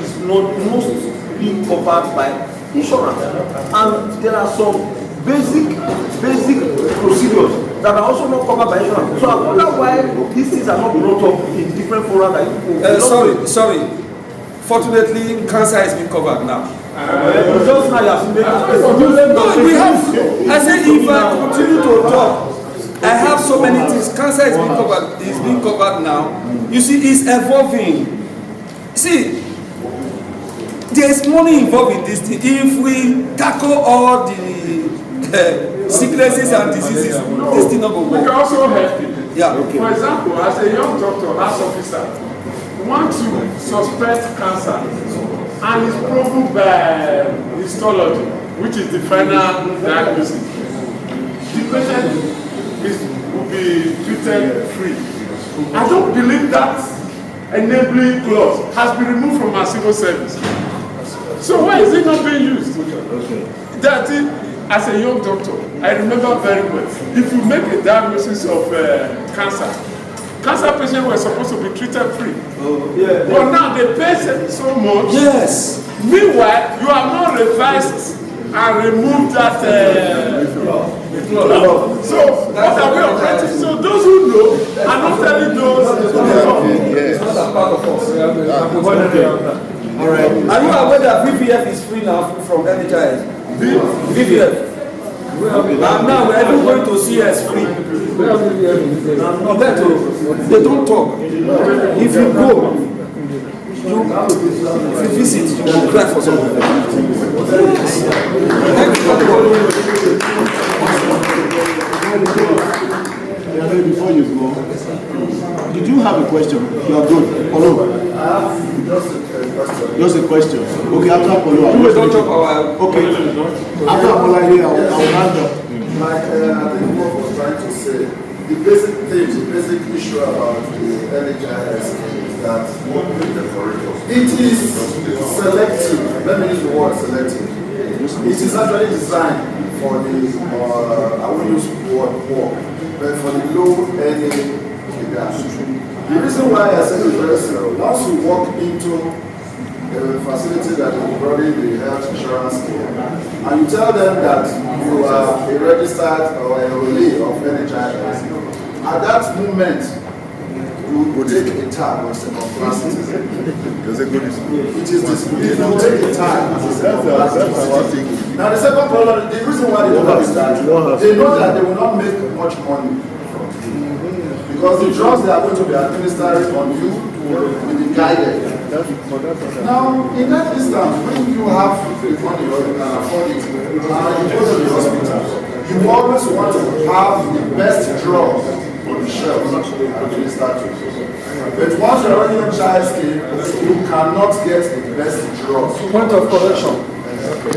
is not mostly covered by insurance, and there are some basic procedures that are also not covered by insurance. So I wonder why these things are not brought up in different forums that you sorry. Fortunately, cancer has been covered now. Just now you have no, we have. I said if I continue to talk, I have so many things. Cancer is being covered now. You see, it's evolving. See, there's money involved in this thing. If we tackle all the sicknesses and diseases, this thing not go We can also help people. Yeah. Okay. For example, as a young doctor, as officer, want to suspect cancer and it's proven by histology, which is the final diagnosis, the patient will be treated free. I don't believe that enabling clause has been removed from our civil service. So why is it not being used? That as a young doctor, I remember very well, if you make a diagnosis of cancer patients were supposed to be treated free. But now they pay so much. Yes. Meanwhile, you have not revised and removed that So what are we operating? So those who know are not telling those who know. It's not a part of us. All right. Are you aware that VPF is free now from NHIS? VPF. And now we're even going to see as free. They don't talk. If you go, if you visit, you will cry for something. Before you go, did you have a question? You are good. Hello. Just a question. Okay, after Apollo. Okay. After Apollo here, I will hand up. Like I think what was trying to say, the basic issue about the NHIS is that it is selective. Let me use the word selective. It is actually designed for the, I will use the word poor. but for the low-earning figures. The reason why I say it's very simple, once you walk into a facility that is providing the health insurance scheme, and you tell them that you are a registered or a enrollee of NHIS, at that moment, you will take a tag as a compliant citizen. It is this. You will take a tag as a compliant citizen. Now the second problem, the reason why they do that is that they know that they will not make much money from you. Because the drugs they are going to be administering on you will be guided. Now, in that instance, when you have the money or you can afford it, and you go to the hospital, you always want to have the best drug on the shelf administered to you. But once you're already on child scheme, you cannot get the best drug. Point of correction.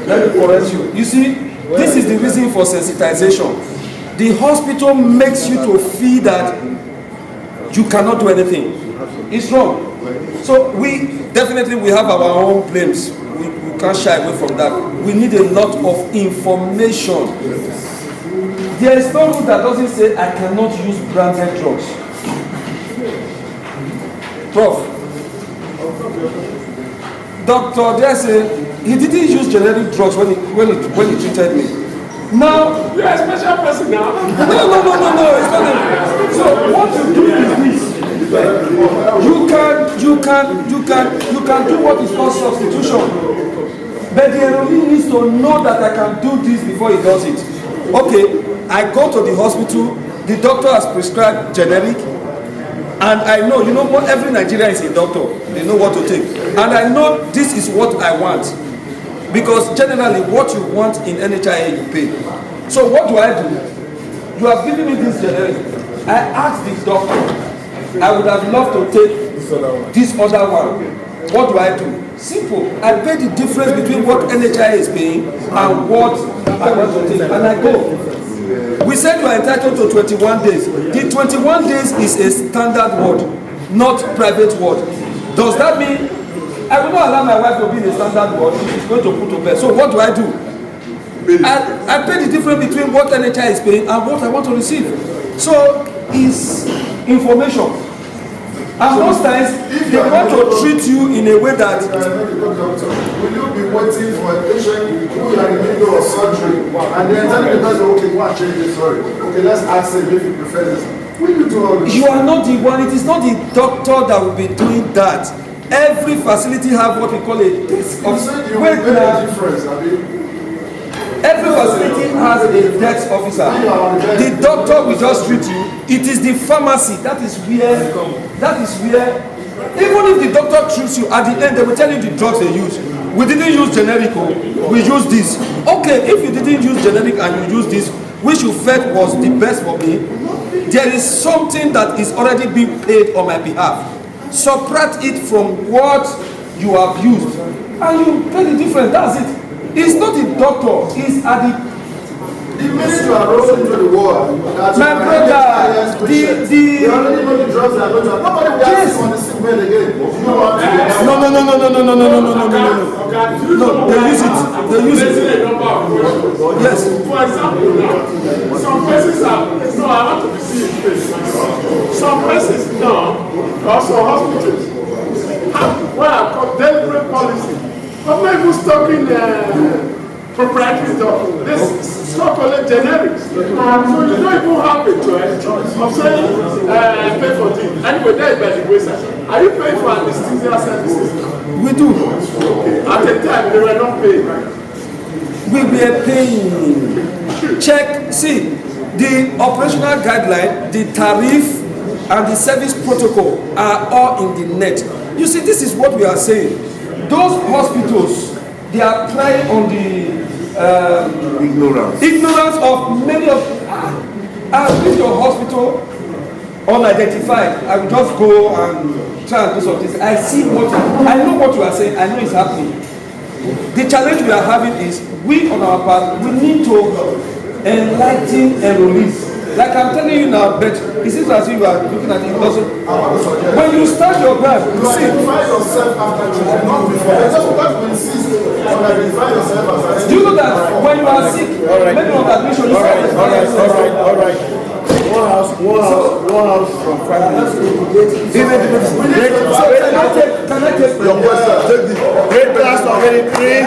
Let me correct you. You see, this is the reason for sensitization. The hospital makes you to feel that you cannot do anything. It's wrong. So we definitely have our own claims. We can't shy away from that. We need a lot of information. There is no rule that doesn't say I cannot use branded drugs. Prof. Doctor, there's he didn't use generic drugs when he treated me. Now you are a special person now. No, it's not. So what you do is this. You can do what is called substitution. But the enrollee needs to know that I can do this before he does it. Okay, I go to the hospital, the doctor has prescribed generic, and I know, what every Nigerian is a doctor. They know what to take. And I know this is what I want. Because generally what you want in NHIA you pay. So what do? You have given me this generic. I asked the doctor, I would have loved to take this other one. What do? Simple. I pay the difference between what NHIA is paying and what I want to take. And I go. We said you are entitled to 21 days. The 21 days is a standard ward, not private ward. Does that mean I will not allow my wife to be in a standard ward if she's going to put to bed? So what do? I pay the difference between what NHI is paying and what I want to receive. So it's information. And most times they want to treat you in a way that will you be waiting for a patient who is in the middle of surgery and then tell the person, okay, go and change this story. Okay, let's ask him if he prefers this. Will you do all this? You are not the one. It is not the doctor that will be doing that. Every facility have what we call a desk officer. Every facility has a desk officer. The doctor will just treat you. It is the pharmacy that is where, even if the doctor treats you, at the end they will tell you the drugs they use. We didn't use generic, we use this. Okay, if you didn't use generic and you use this, which you felt was the best for me, there is something that is already being paid on my behalf. Subtract it from what you have used and you pay the difference. That's it. It's not the doctor, it's at the minute you are rolling into the world, my brother, you already know the drugs that are going to nobody will ask you on the sick bed again. No, they use it. Yes. For example, some places are, no, I want to be seen face. Some places now, also hospitals, what I call deliberate policy. I'm not even talking proprietary stuff. This so-called generics. So you don't even have a choice of saying, pay for this. Anyway, that is by the wayside. Are you paying for anesthesia services? We do. Okay. At the time, they were not paying. We were paying. Check, see, the operational guideline, the tariff, and the service protocol are all in the net. You see, this is what we are saying. Those hospitals, they are playing on the ignorance of many of. I visit your hospital unidentified. I will just go and try and do something. I see what I know what you are saying. I know it's happening. The challenge we are having is we on our part. We need to enlighten enrollees. Like I'm telling you now, but it seems as if you are looking at it. Also, when you start your graph, you see. Identify yourself after treatment, not before. Just because we insist on identify yourself as. Do you know that when you are sick, maybe on admission, you all right. What has house from 5 minutes. Can I take Your question? Take this. Great glass of any cream.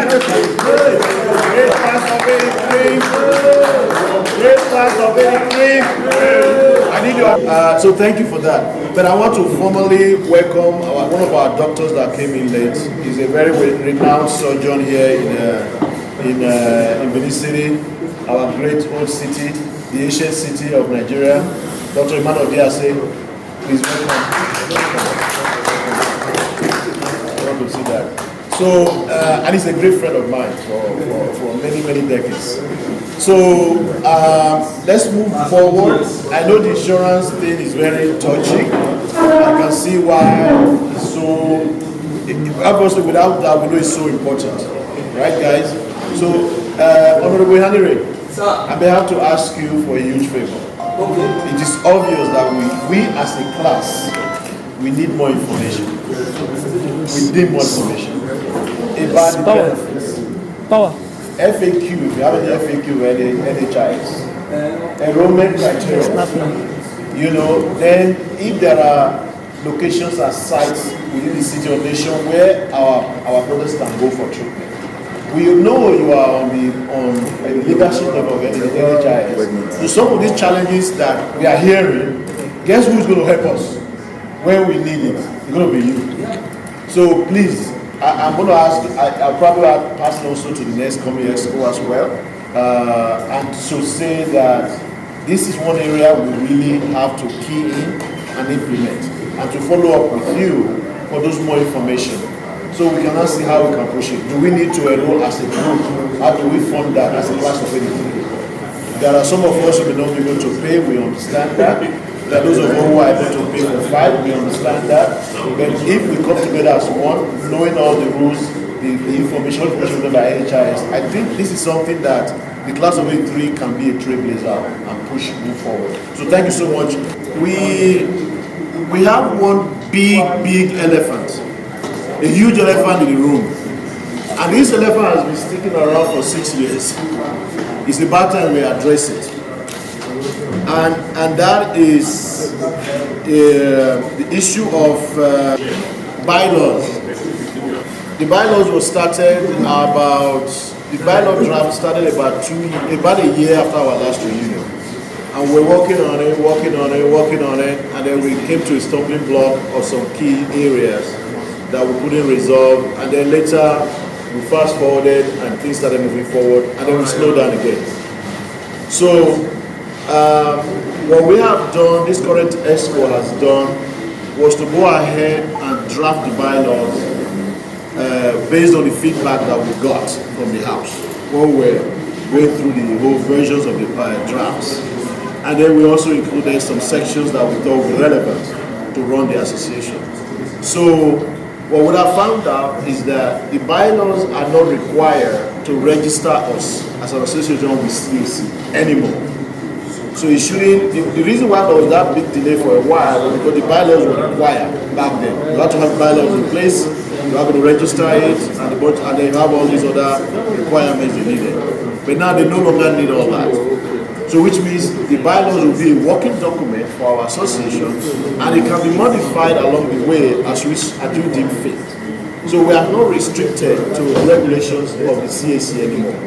Great glass of any cream. Great glass of any cream. I need your. So thank you for that. But I want to formally welcome one of our doctors that came in late. He's a very renowned surgeon here in Benin City, our great old city, the ancient city of Nigeria. Dr. Immaculate, please welcome. I want to see that. So, and he's a great friend of mine for many, many decades. So, let's move forward. I know the insurance thing is very touchy. I can see why it's so, obviously without that, we know it's so important. Right, guys? So, Honorable Hanire, I may have to ask you for a huge favor. Okay. It is obvious that we as a class, we need more information. We need more information about the benefits. Power. FAQ, if you have any FAQ or any NHIS, enrollment criteria, you know, then if there are locations and sites within the city or nation where our brothers can go for treatment. We know you are on the leadership level of the NHIS. So some of these challenges that we are hearing, guess who's going to help us when we need it? It's going to be you. So please, I'm going to ask, I'll probably pass it also to the next coming expo as well, and to say that this is one area we really have to key in and implement, and to follow up with you for those more information. So we can now see how we can push it. Do we need to enroll as a group? How do we fund that as a class of anything? There are some of us who may not be able to pay, we understand that. There are those of us who are able to pay for 5, we understand that. But if we come together as one, knowing all the rules, the information given by NHIS, I think this is something that the class of 83 can be a trailblazer and push move forward. So thank you so much. We have one big elephant. A huge elephant in the room. And this elephant has been sticking around for 6 years. It's about time we address it. And that is the issue of bylaws. The bylaws was started the bylaw draft started about a year after our last reunion. And we're working on it, and then we came to a stumbling block of some key areas that we couldn't resolve, and then later we fast forwarded and things started moving forward, and then we slowed down again. So what we have done, this current expo has done, was to go ahead and draft the bylaws based on the feedback that we got from the house when we were going through the whole versions of the drafts. And then we also included some sections that we thought were relevant to run the association. So what we have found out is that the bylaws are not required to register us as an association with CAC anymore. So it shouldn't, the reason why there was that big delay for a while was because the bylaws were required back then. You have to have bylaws in place, you have to register it, and then you have all these other requirements they needed. But now they no longer need all that. So which means the bylaws will be a working document for our association, and it can be modified along the way as you deem fit. So we are not restricted to regulations of the CAC anymore.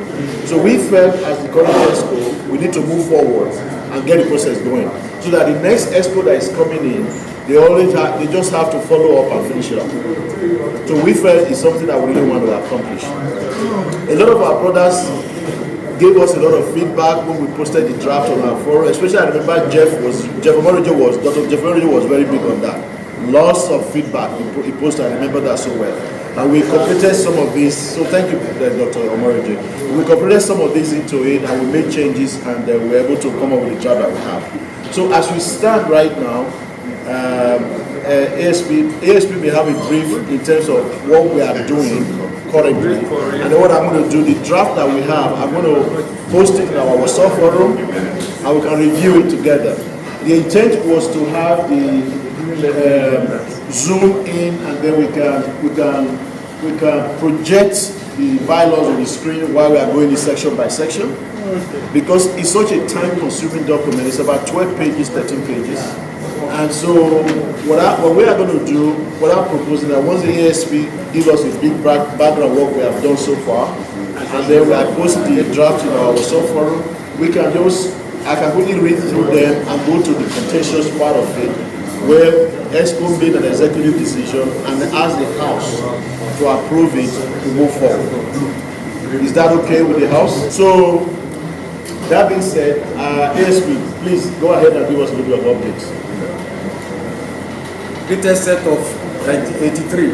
So we felt as the current expo, we need to move forward and get the process going, so that the next expo that is coming in, they just have to follow up and finish it up. So we felt it's something that we really want to accomplish. A lot of our brothers gave us a lot of feedback when we posted the draft on our forum. Especially I remember Dr. Jeff Omorojo was very big on that. Lots of feedback he posted, I remember that so well. And we incorporated some of these, so thank you Dr. Omorojo. We incorporated some of these into it, and we made changes, and we were able to come up with the draft that we have. So as we stand right now, ASP may have a brief in terms of what we are doing currently. And then what I'm going to do, the draft that we have, I'm going to post it in our WhatsApp forum, and we can review it together. The intent was to have the zoom in, and then we can project the bylaws on the screen while we are going in section by section. because it's such a time-consuming document. It's about 12 pages, 13 pages. And so what we are going to do, what I'm proposing, that once the ASP give us a big background work we have done so far, and then we have posted the draft in our WhatsApp forum, I can quickly read through them and go to the contentious part of it, where ESCO made an executive decision and asked the House to approve it to move forward. Is that okay with the House? So, that being said, ASP, please go ahead and give us a little bit of updates. Greatest set of 83.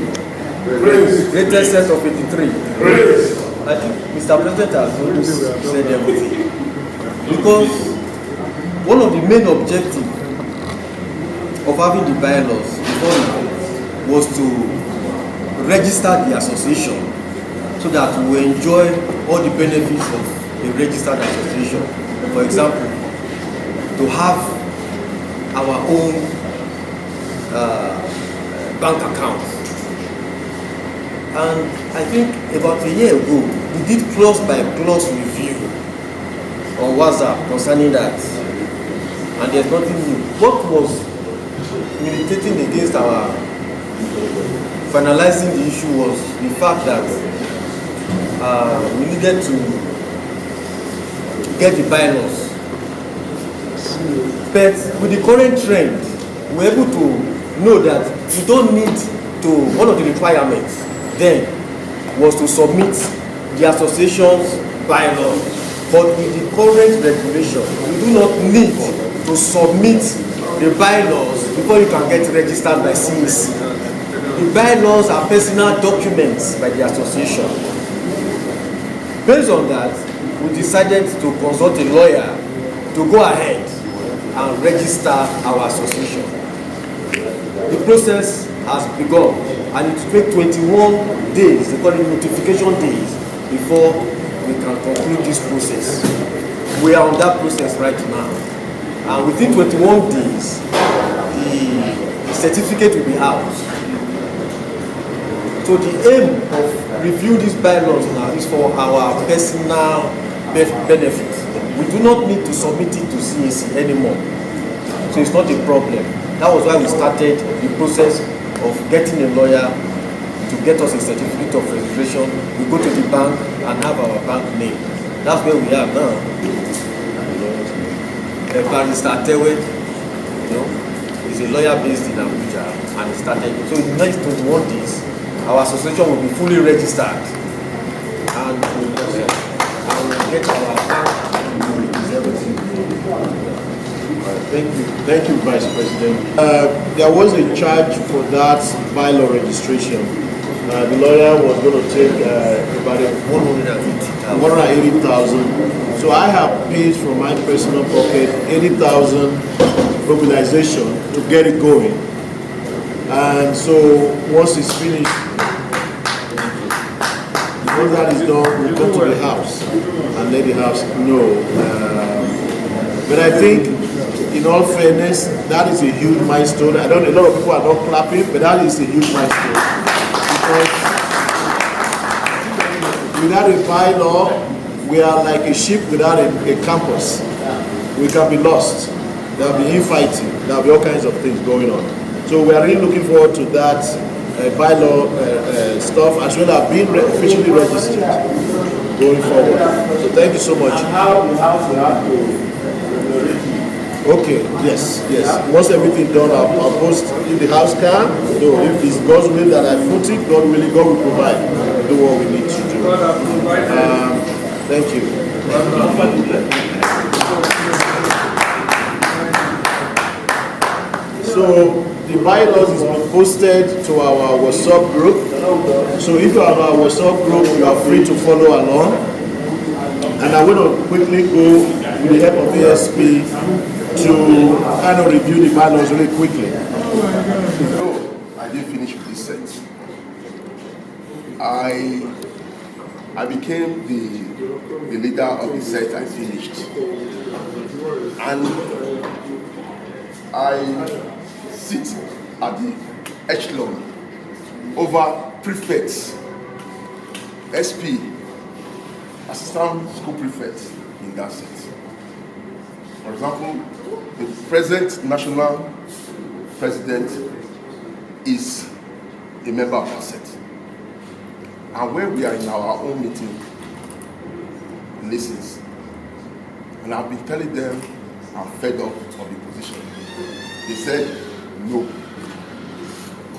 Praise. Greatest set of 83. Praise. I think Mr. President has always said everything. Because one of the main objectives of having the bylaws before now was to register the association so that we enjoy all the benefits of a registered association. For example, to have our own bank accounts. And I think about a year ago, we did clause by clause review on WhatsApp concerning that. And there's nothing new. What was militating against our finalizing the issue was the fact that we needed to get the bylaws. But with the current trend, we're able to know that you don't need to, one of the requirements then was to submit the association's bylaws. But with the current regulation, you do not need to submit the bylaws before you can get registered by CAC. The bylaws are personal documents by the association. Based on that, we decided to consult a lawyer to go ahead and register our association. The process has begun, and it will take 21 days, they call it notification days, before we can conclude this process. We are on that process right now. And within 21 days, the certificate will be out. So the aim of reviewing these bylaws now is for our personal benefit. We do not need to submit it to CAC anymore. So it's not a problem. That was why we started the process of getting a lawyer to get us a certificate of registration. We go to the bank and have our bank name. That's where we are now. Barrister Tewe, is a lawyer based in Abuja, and he started. So in the next 21 days, our association will be fully registered, and we will get our bank. Thank you, Vice President. There was a charge for that bylaw registration. The lawyer was going to take about 180,000. So I have paid from my personal pocket 80,000 mobilization to get it going. And so once it's finished, once that is done, we'll go to the House and let the House know. But I think, in all fairness, that is a huge milestone. I don't. A lot of people are not clapping, but that is a huge milestone. Because without a bylaw, we are like a ship without a compass. We can be lost. There will be infighting. There will be all kinds of things going on. So we are really looking forward to that bylaw stuff, as well as being officially registered going forward. So thank you so much. And how the House will have to. Okay, yes. Once everything done, I'll post in the House can. So if it's God's will that I put it, God willing, God will provide. Do what we need to do. Thank you. So the bylaws is being posted to our WhatsApp group. So if you are on our WhatsApp group, you are free to follow along. And I'm going to quickly go with the help of ASP to kind of review the bylaws really quickly. No, I didn't finish with this set. I became the leader of the set I finished. And I sit at the echelon over prefects, SP, assistant school prefects, in that set. For example, the present national president is a member of that set. And when we are in our own meeting, he listens. And I've been telling them I'm fed up of the position. They said no.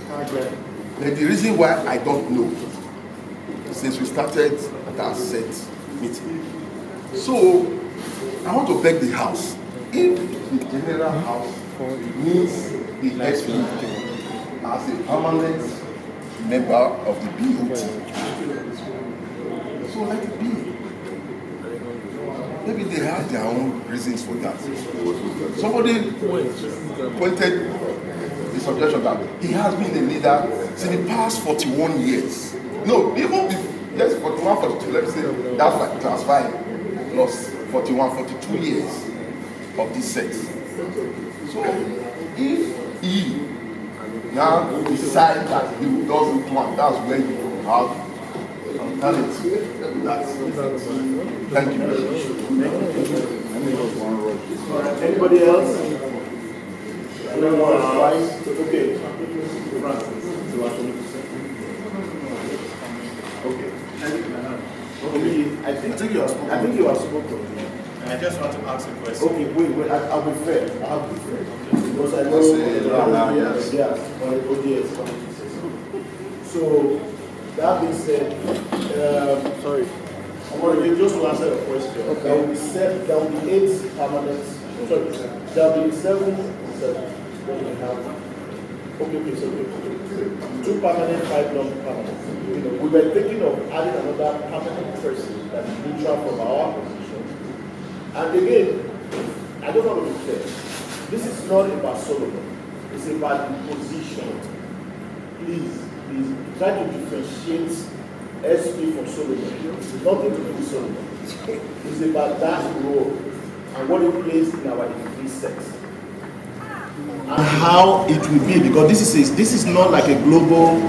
But the reason why I don't know, since we started that set meeting. So I want to beg the House, if the General House needs the SP as a permanent member of the BOT, so let it be. Maybe they have their own reasons for that. Somebody pointed the suggestion that he has been a leader since the past 41 years. No, even yes, 41, 42, let's say that's like class 5 plus 41, 42 years of this set. So if he now decide that he doesn't want, that's when you have talent. Thank you very much. Anybody else? Okay. I think you are spoken. I just want to ask a question. Okay, wait, I'll be fair. Because I know ODS. So, that being said, sorry, I'm going to just to answer the question. Okay. There will be 8 permanent, sorry, there will be 7. Okay, so 2 permanent, 5 non-permanent. We were thinking of adding another permanent person that is neutral from our position. And again, I don't want to be clear. This is not about Solomon. It's about the position. Please, try to differentiate SP from Solomon. It's nothing to do with Solomon. It's about that role and what it plays in our degree set. And how it will be, because this is not like a global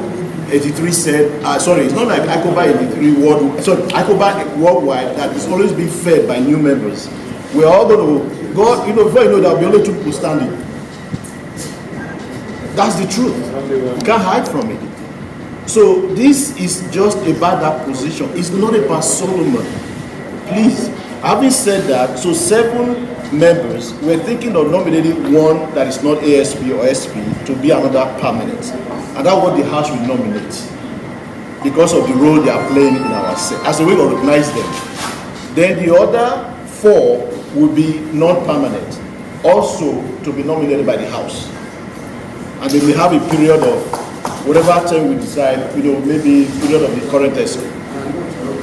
83 set. Sorry, it's not like ICOBA 83 ICOBA worldwide that is always being fed by new members. We're all going to go, before you know, there will be only 2 people standing. That's the truth. You can't hide from it. So this is just about that position. It's not about Solomon. Please. Having said that, so 7 members, we're thinking of nominating one that is not ASP or SP to be another permanent. And that's what the House will nominate because of the role they are playing in our set, as a way to recognize them. Then the other 4 will be non-permanent, also to be nominated by the House. And then we have a period of whatever time we decide, maybe period of the current SP.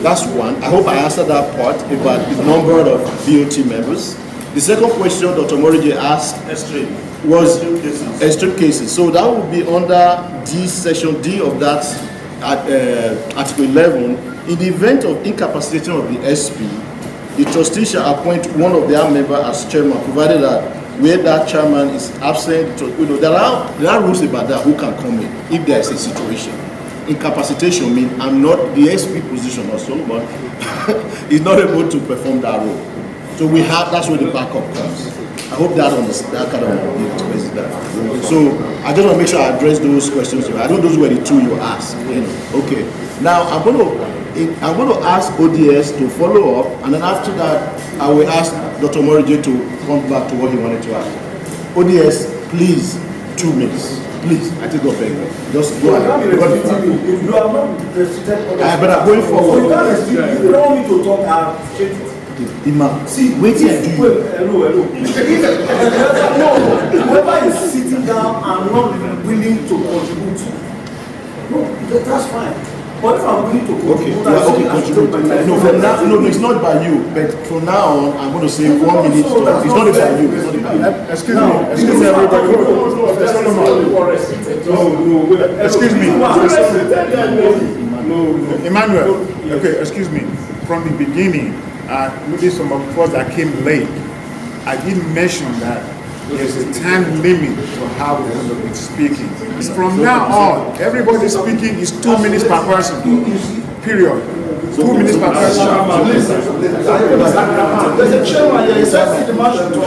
That's one. I hope I answered that part about the number of BOT members. The second question Dr. Morije asked was extreme cases. So that would be under D, section D of that Article 11. In the event of incapacitation of the SP, the trustee shall appoint one of their members as chairman, provided that where that chairman is absent, there are rules about that who can come in if there is a situation. Incapacitation means I'm not the SP position also, but he's not able to perform that role. So we have, that's where the backup comes. I hope that kind of expresses that. So I just want to make sure I address those questions. I know those were the 2 you asked. Okay. Now I'm going to ask ODS to follow up, and then after that I will ask Dr. Morije to come back to what he wanted to ask. ODS, please, 2 minutes. Please, I take your finger. Just go ahead. You have not restricted. But I'm going forward. You can't restrict. If you don't want me to talk, I'll straight it. Imam, see, wait till I do. Hello. No, whoever is sitting down and not willing to contribute, no, that's fine. But if I'm willing to contribute, contribute. No, from now, no, it's not by you. But from now on, I'm going to say 1 minute. It's not about you. Excuse me, everybody. Excuse me. No, Emmanuel. Okay, excuse me. From the beginning, maybe some of us that came late, I didn't mention that there's a time limit to how we're going to be speaking. From now on, everybody speaking is 2 minutes per person, period. 2 minutes per question. Please. There's a chairman here. He says the man should talk.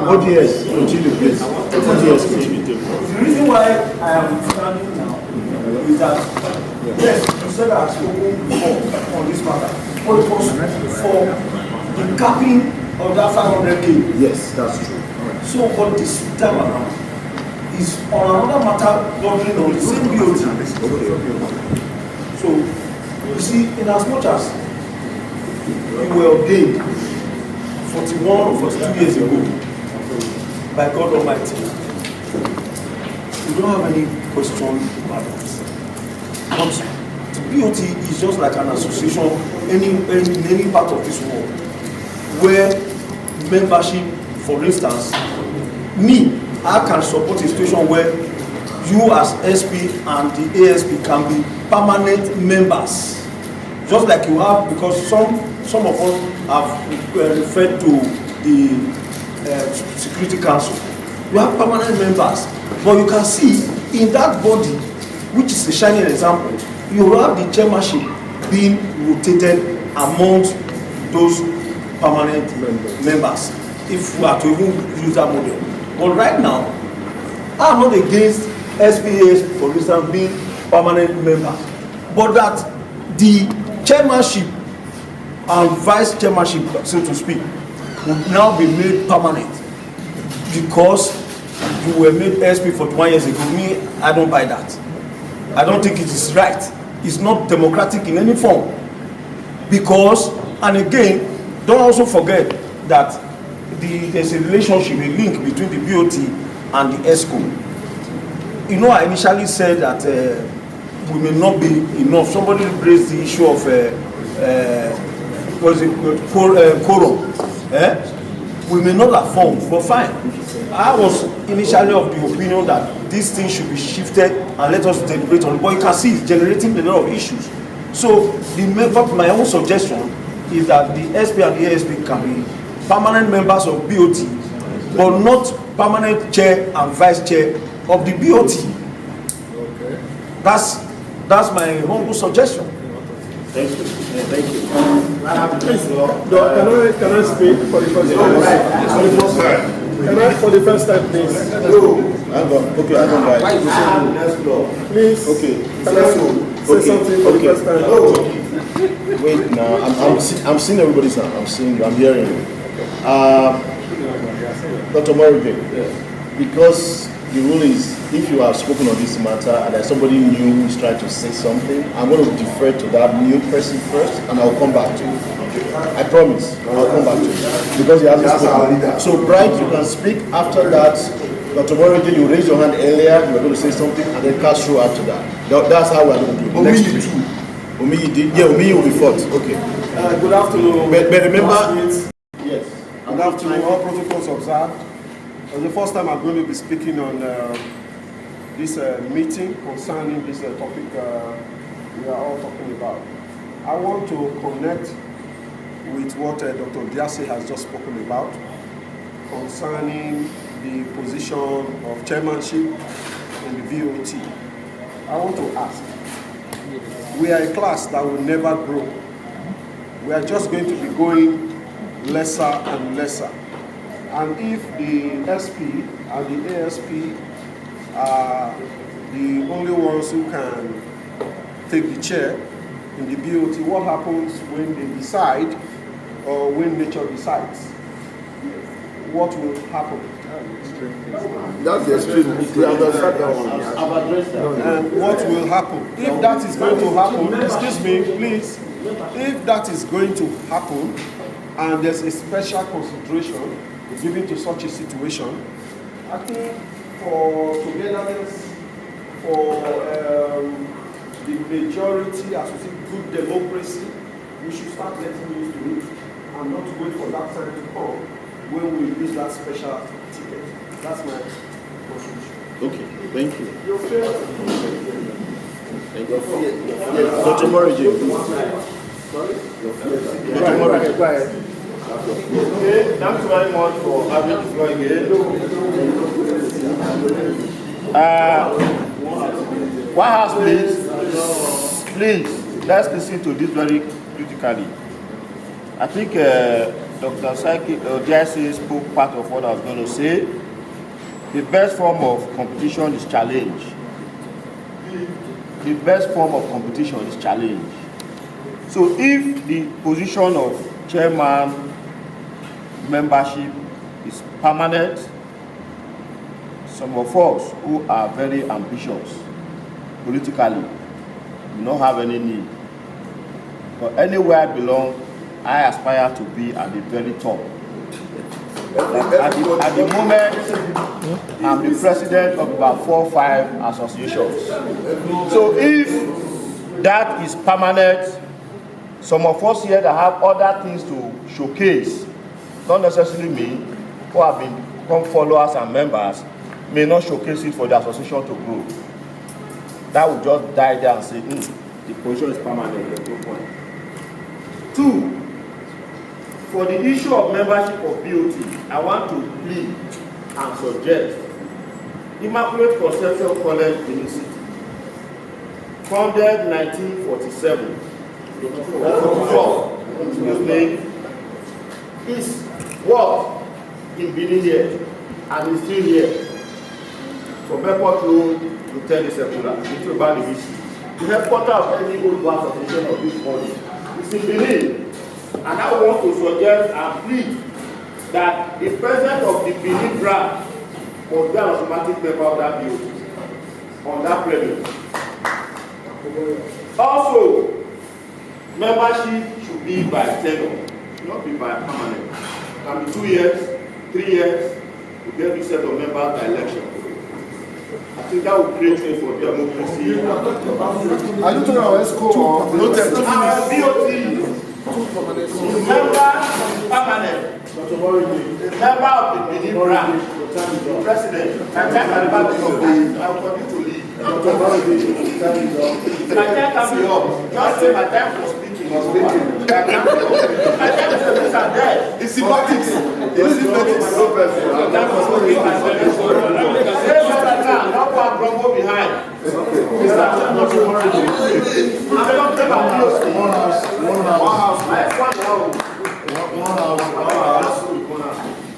ODS, continue, please. ODS, continue. The reason why I am standing now is that, yes, you said I have spoken before on this matter, but it was for the capping of that 500K. Yes, that's true. So, but this time around is on another matter bordering on the same BOT. So, you see, in as much as you were ordained 41 or 42 years ago by God Almighty, we don't have any question about that. But the BOT is just like an association in any part of this world where membership, for instance, I can support a situation where you as SP and the ASP can be permanent members. Just like you have, because some of us have referred to the Security Council. You have permanent members, but you can see in that body, which is a shining example, you have the chairmanship being rotated amongst those permanent members, if we are to even use that model. But right now, I'm not against SPAs, for instance, being permanent members, but that the chairmanship and vice chairmanship, so to speak, would now be made permanent because you were made SP 41 years ago. Me, I don't buy that. I don't think it is right. It's not democratic in any form. Because, and again, don't also forget that there's a relationship, a link between the BOT and the ESCO. You know, I initially said that we may not be enough. Somebody raised the issue of quorum. We may not have formed, but fine. I was initially of the opinion that this thing should be shifted and let us deliberate on it. But you can see it's generating a lot of issues. So my own suggestion is that the SP and the ASP can be permanent members of BOT, but not permanent chair and vice chair of the BOT. Okay. That's my humble suggestion. Thank you. Thank you. Please, can I speak for the first time? Can I, for the first time, please? Okay, I don't buy. Please. Okay. Can I say something for the first time? Wait, no, I'm seeing everybody's now. I'm hearing you. Dr. Morgan, because the rule is, if you have spoken on this matter and there's somebody new who's trying to say something, I'm going to defer to that new person first, and I'll come back to you. I promise, I'll come back to you because he hasn't spoken. So, Bright, you can speak. After that, Dr. Morgan, you raised your hand earlier. You were going to say something, and then Castro after that. That's how we're going to do it. Next week. Omi did. Yeah, Omi will be fourth. Okay. Good afternoon. But remember. Yes. Good afternoon. All protocols observed. It's the first time I'm going to be speaking on this meeting concerning this topic we are all talking about. I want to connect with what Dr. Diase has just spoken about concerning the position of chairmanship in the VOT. I want to ask, we are a class that will never grow. We are just going to be going lesser and lesser. And if the SP and the ASP are the only ones who can take the chair in the BOT, what happens when they decide or when nature decides? What will happen? That's the extreme. We understand that one. I've addressed that. And what will happen? If that is going to happen, excuse me, please, if that is going to happen and there's a special consideration given to such a situation, I think for togetherness, for the majority, as we say, good democracy, we should start letting use to it and not wait for that time to come when we use that special ticket. That's my contribution. Okay, thank you. You're fair. Thank you. Dr. Moriji. Sorry? Dr. Moriji. Go ahead. Okay, thanks very much for having the floor again. White House, please. let's listen to this very critically. I think Dr. Saiki spoke part of what I was going to say. The best form of competition is challenge. The best form of competition is challenge. So if the position of chairman membership is permanent, some of us who are very ambitious politically do not have any need. But anywhere I belong, I aspire to be at the very top. At the moment, I'm the president of about 4 or 5 associations. So if that is permanent, some of us here that have other things to showcase, not necessarily me, who have become followers and members, may not showcase it for the association to grow. That will just die there and say, the position is permanent, there's no point. 2, for the issue of membership of BOT, I want to plead and suggest Immaculate Conception College University, founded 1947, excuse me, is what in Benin here and is still here. From Airport Road to Tennis Circular, into Bali History. The headquarters of any old bar association of this body is in Benin. And I want to suggest and plead that the president of the Benin branch must be an automatic member of that BOT on that premise. Also, membership should be by tenure, not be by permanent. It can be 2 years, 3 years, to get a set of members by election. I think that would create way for democracy. Are you talking about ESCO or noted? BOT. Member permanent. The member of the Benin branch. The president. I can't remember the I will continue to lead. My time can be up. Just say my time for speaking. My time is there. It's semantics. It's semantics. Not one grumble behind.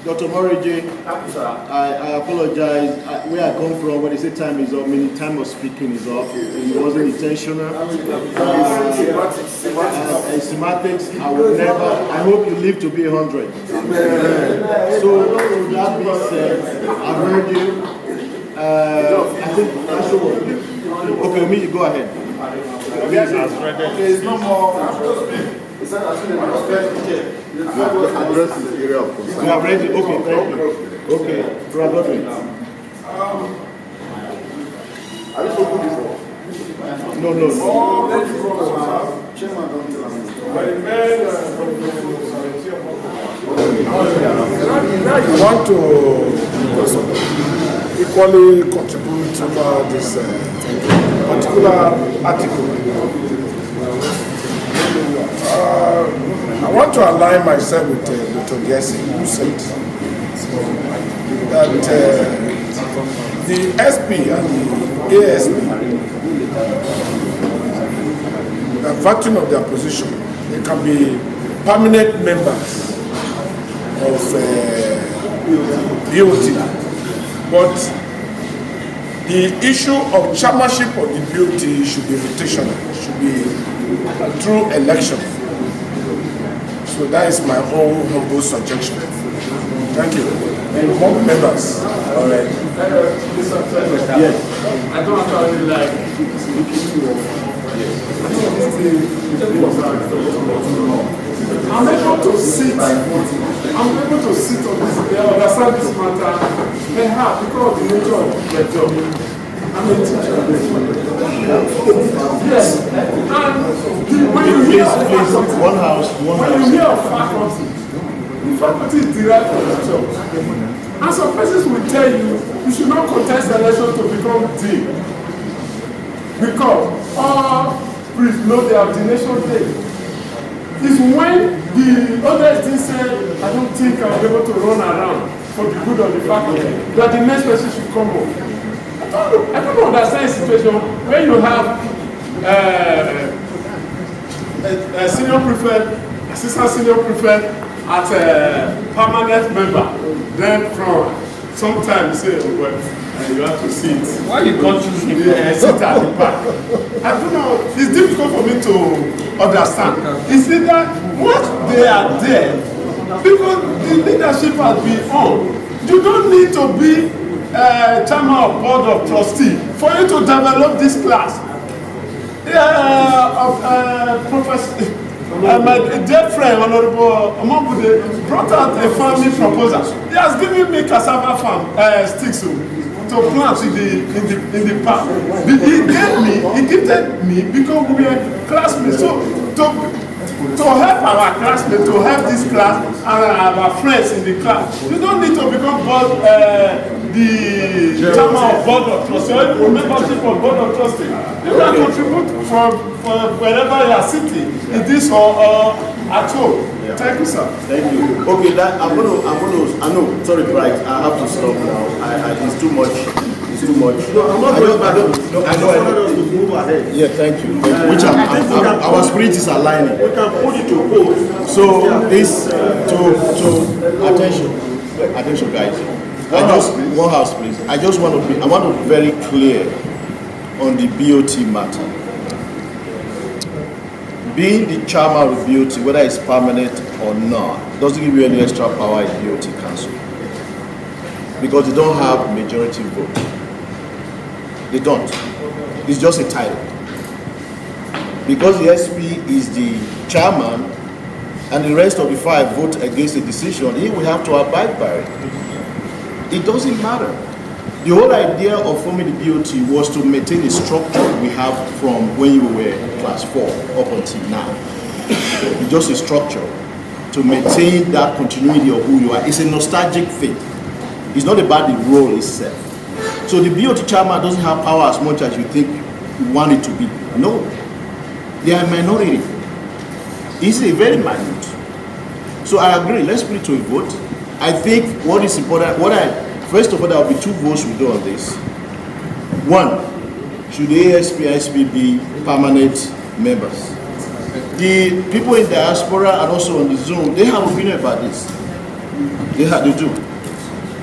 Dr. Moriji, I apologize. Where I come from, when they say time is up, meaning time of speaking is up. It wasn't intentional. Semantics, I will never, I hope you live to be 100. So, that being said, I've heard you. I think that's okay, me, go ahead. There's no more. Address the area of concern. We are ready. Okay, thank you. Okay, brother. Are you spoken before? No. Chairman, don't tell me. You want to equally contribute to this particular article. I want to align myself with Dr. Gessi, who said that the SP and the ASP, the virtue of their position, they can be permanent members of BOT, but the issue of chairmanship of the BOT should be rotational, should be through election. So that is my own humble suggestion. Thank you. More members. All right. Yes. I don't actually like speaking to I'm able to sit on this, understand this matter, perhaps because of the nature of the job. I'm a teacher. Yes. And when you hear of faculty, one house. When you hear of faculty, the faculty is derived from the church. And some places will tell you, you should not contest the election to become dean. Because all priests know their ordination day. It's when the others didn't say, I don't think I'll be able to run around for the good of the faculty, that the next person should come up. I don't understand a situation where you have a senior prefect, assistant senior prefect, as a permanent member. Then from sometimes say, well, you have to sit. Why you can't choose him? Sit at the back. I don't know. It's difficult for me to understand. It's that once they are there, because the leadership has been on, you don't need to be chairman of board of trustee for you to develop this class. Professor, my dear friend, Honorable Omobude, brought out a farming proposal. He has given me cassava farm sticks to plant in the park. He gifted me because we were classmates. So to help our classmates, to help this class and our friends in the class, you don't need to become the chairman of board of trustee or even membership of board of trustee. You can contribute from wherever you are sitting, in this or at home. Yeah. Thank you, sir. Thank you. Okay, I know, sorry, right, I have to stop now. It's too much. It's too much. No, I'm not going back. I know. To move ahead. Yeah, thank you. Which our spirit is aligning. We can put it to both. So this attention, guys. One house, please. I want to be very clear on the BOT matter. Being the chairman of the BOT, whether it's permanent or not, doesn't give you any extra power in BOT council. Because they don't have majority vote. They don't. It's just a title. Because the SP is the chairman and the rest of the 5 vote against the decision, he will have to abide by it. It doesn't matter. The whole idea of forming the BOT was to maintain the structure we have from when you were class 4 up until now. It's just a structure to maintain that continuity of who you are. It's a nostalgic thing. It's not about the role itself. So the BOT chairman doesn't have power as much as you think you want it to be. No. They are a minority. It's a very minute. So I agree, let's put it to a vote. I think what is important, first of all, there will be 2 votes we do on this. 1, should the ASP and SP be permanent members? The people in diaspora and also on the Zoom, they have opinion about this. They do.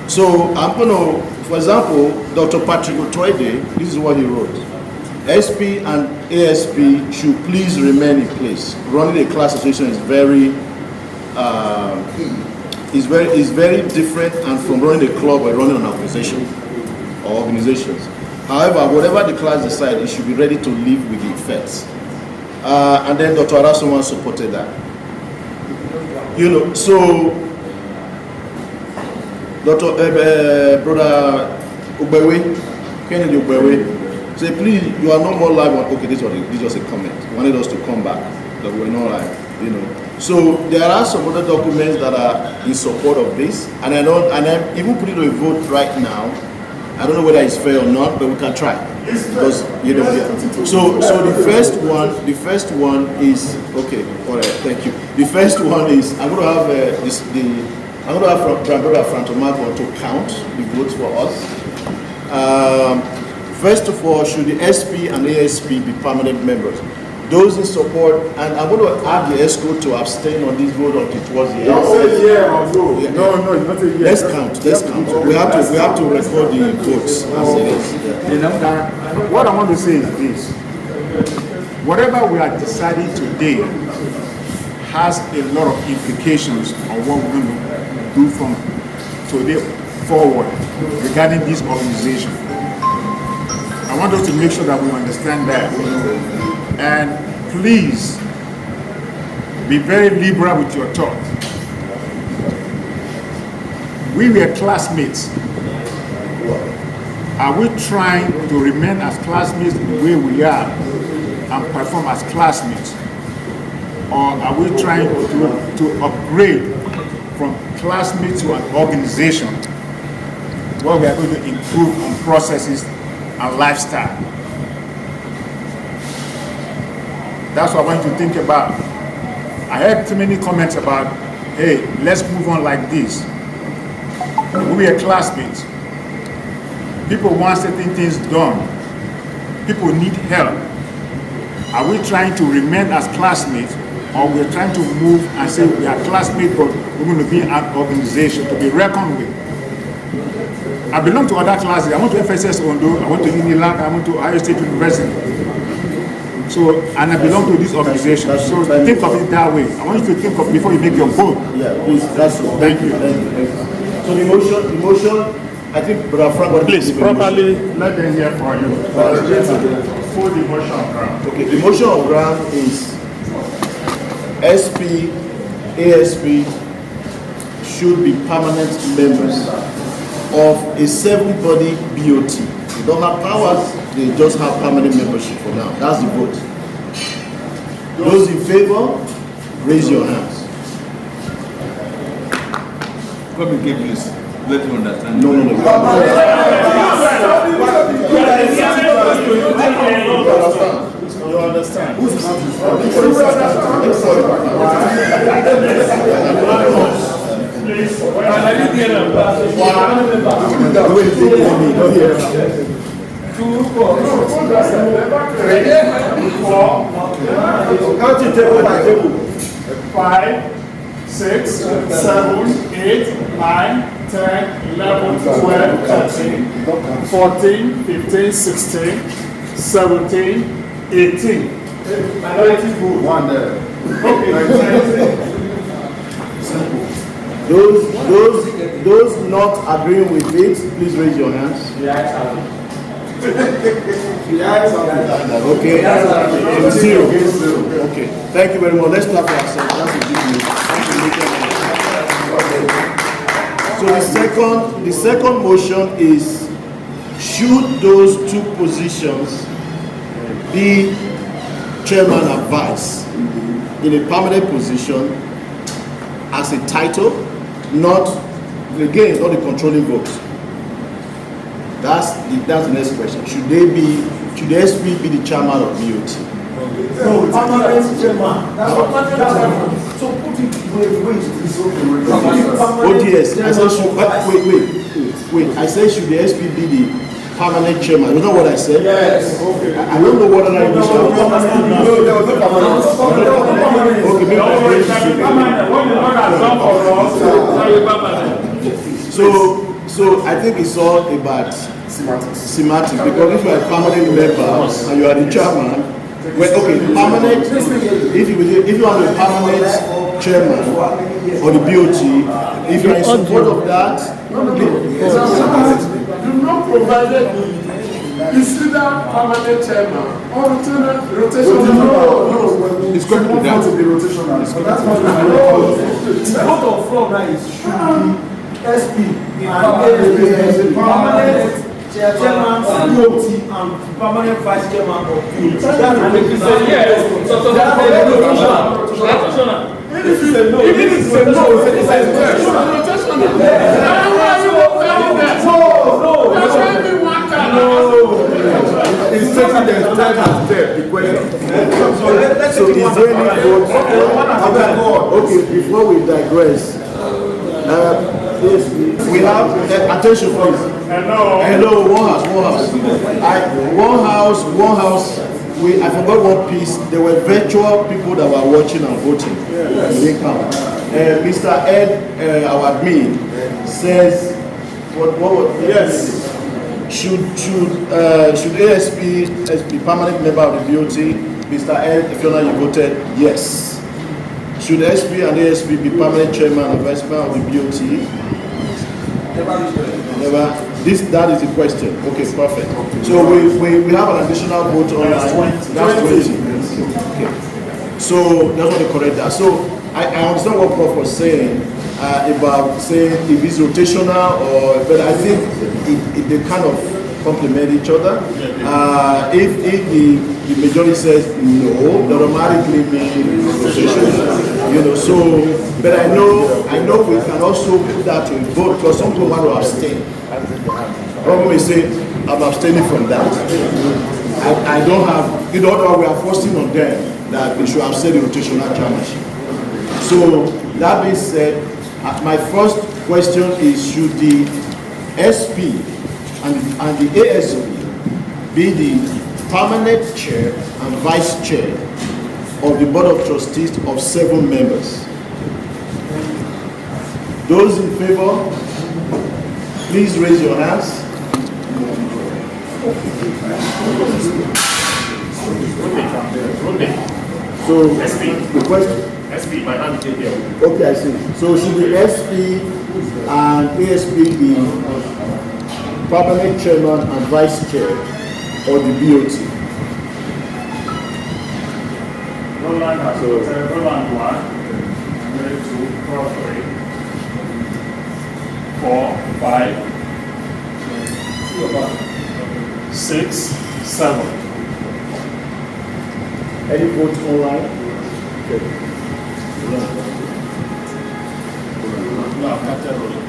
So I'm going to, for example, Dr. Patrick Otoide, this is what he wrote. SP and ASP should please remain in place. Running a class association is very different and from running a club or running an organization or organizations. However, whatever the class decides, it should be ready to live with the effects. And then Dr. Arasoman supported that. So Brother Ubewe, Kennedy Ubewe, say, please, you are no more live on, okay, this was a comment. Wanted us to come back, that we're not live, So there are some other documents that are in support of this, and I'm even putting to a vote right now. I don't know whether it's fair or not, but we can try. Because, So the first one is, okay, all right, thank you. The first one is, I'm going to have I'm going to have Brother Frantomago to count the votes for us. First of all, should the SP and ASP be permanent members? Those in support, and I'm going to add the ESCO to abstain on this vote until towards the end. No, it's not a year. Let's count. We have to record the votes as it is. What I want to say is this. Whatever we are deciding today has a lot of implications on what we're going to do from today forward regarding this organization. I want us to make sure that we understand that. And please be very liberal with your thought. We were classmates. Are we trying to remain as classmates the way we are and perform as classmates? Or are we trying to upgrade from classmates to an organization where we are going to improve on processes and lifestyle? That's what I want you to think about. I heard too many comments about, hey, let's move on like this. We are classmates. People want certain things done. People need help. Are we trying to remain as classmates, or we're trying to move and say we are classmates, but we're going to be an organization to be reckoned with? I belong to other classes. I went to FSS Ondo, I went to Unilag, I went to Ohio State University. So, and I belong to this organization. So think of it that way. I want you to think of before you make your vote. Yeah, please, that's all. Thank you. So the motion, I think Brother Frank, please properly let them hear for you. Full the motion of ground. Okay, the motion of ground is SP, ASP should be permanent members of a 7-body BOT. They don't have powers, they just have permanent membership for now. That's the vote. Those in favor, raise your hands. Let me give this. Let me understand. No. You understand? Please. Five, 6, 7, 8, 9, 10, 11, 12, 13, 14, 15, 16, 17, 18. Minority vote. One there. Okay. Those not agreeing with it, please raise your hands. Okay. 0. Okay. Thank you very much. Let's clap for ourselves. That's a good news. So the second motion is, should those 2 positions be chairman and vice in a permanent position as a title, not the controlling vote? That's the next question. Should the SP be the chairman of BOT? No, permanent chairman. So put it wait. ODS. I said wait. I said should the SP be the permanent chairman? You know what I said? Yes. Okay. I don't know what other you said. Okay, maybe So I think it's all about semantics, because if you are a permanent member and you are the chairman, permanent. If you are the permanent chairman or the BOT, if you are in support of that, do not provide it. Is either permanent chairman or rotational? No. It's going to be that. The vote of floor now is SP and permanent chairman of BOT and permanent vice chairman of BOT. If you say no, it's taking the time to step the question. So is there any vote? Okay, before we digress, we have attention please. Hello, one house. I forgot one piece. There were virtual people that were watching and voting. They come. Mr. Ed, our admin, says what yes. Should ASP be permanent member of the BOT? Mr. Ed, if you voted yes. Should SP and ASP be permanent chairman and vice chairman of the BOT? Never. That is the question. Okay, perfect. So we have an additional vote on that's 20. Okay. So that's what they correct that. So I understand what Prof was saying about saying if it's rotational but I think they kind of complement each other. If the majority says no, that automatically means rotational. So but I know we can also put that to a vote because some people want to abstain. Problem is say I'm abstaining from that. I don't have, we are forcing on them that they should abstain the rotational chairmanship. So that being said, my first question is, should the SP and the ASP be the permanent chair and vice chair of the Board of Trustees of 7 members. Those in favor, please raise your hands. So, the question? SP, my hand is here. Okay, I see. So should the SP and ASP be permanent chairman and vice chair, or the BOT? Roland has Roland 1, 2, 4, 5, 6, 7. Any votes online? Okay. No, I've got Roland.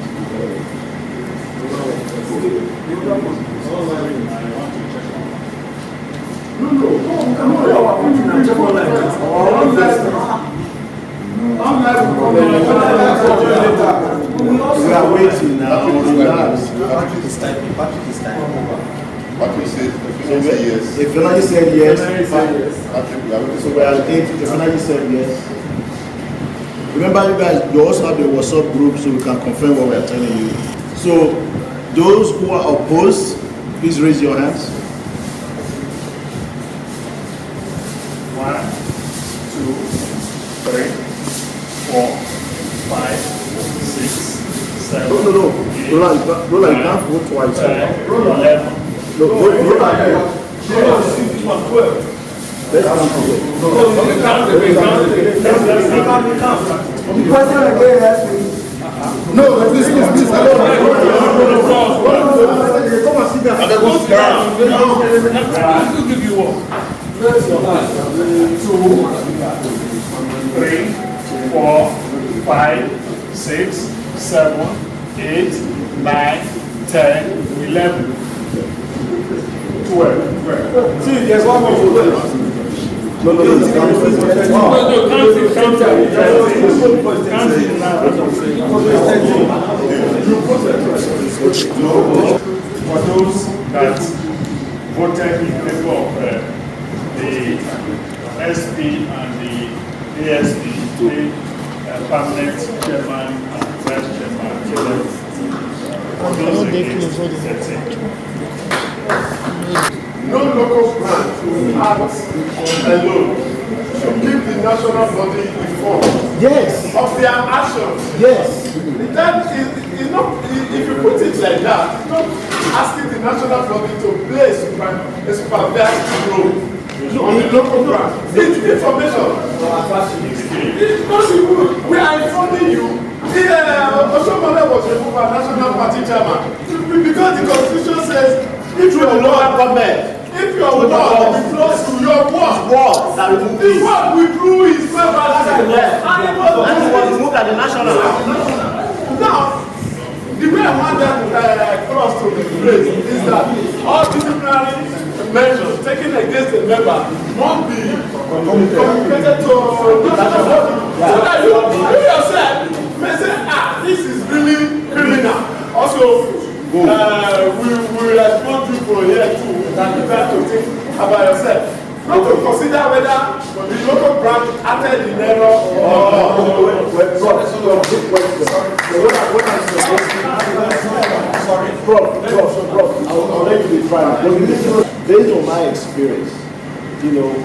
We are waiting now. Patrick said, yes. If Fernandez said yes, so we are 8. If Fernandez said yes. Remember, you guys, you also have the WhatsApp group so we can confirm what we are telling you. So, those who are opposed, please raise your hands. 1, 2, 3, 4, 5, 6, 7. No. Roland, you can't vote twice. 11. No, Roland. Let's count together. The question again has been. No, please. Come and sit down. I'll give you one. 2, 3, 4, 5, 6, 7, 8, 9, 10, 11, 12. See, there's one more vote. No, count it now. For those that voted in favor of the SP and the ASP, the permanent chairman and vice chairman, for those against, that's it. No local grant will act alone to keep the national body informed of their actions. That is not, if you put it like that, it's not asking the national body to play a supervisory role on the local grant. It's information. It's possible. We are informing you. Oshomole was removed as national party chairman because the constitution says if you are local government, if your word withdraws to your word, the word withdrew his member and it was removed at the national. Now, the way I want that cross to be phrased is that all disciplinary measures taken against a member must be communicated to the national body. So that you yourself may say, this is really criminal. Also, we respond to people here too that you have to think about yourself. Not to consider whether the local branch acted in error or I'll let you try. Based on my experience,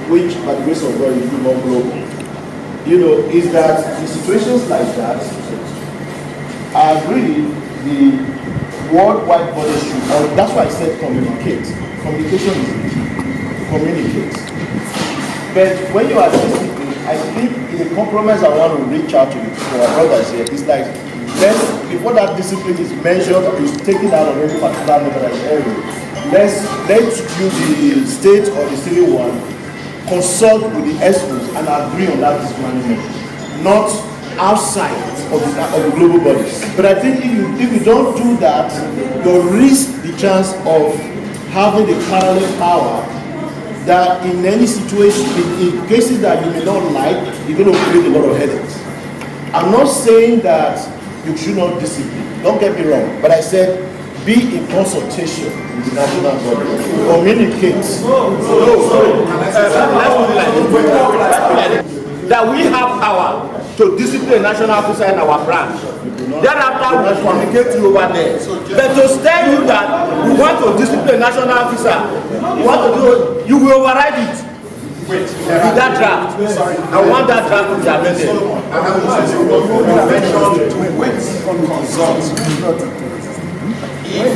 which by the grace of God is more global, is that in situations like that, I agree the worldwide body should, that's why I said communicate. Communication is the key. Communicate. But when you are disciplined, I think in the compromise I want to reach out to our brothers here, it's like, before that discipline is measured, is taken out of any particular member that is area, let's you, the state or the city one, consult with the experts and agree on that disciplinary measure, not outside of the global bodies. But I think if you don't do that, you risk the chance of having the parallel power that in any situation, in cases that you may not like, you're going to create a lot of headaches. I'm not saying that you should not discipline. Don't get me wrong. But I said be in consultation with the national body, communicate. Let's put it like this. That we have power to discipline national officer in our branch. Thereafter, we will communicate to you over there. But to tell you that we want to discipline national officer, you will override it. With that draft. I want that draft to be amended. If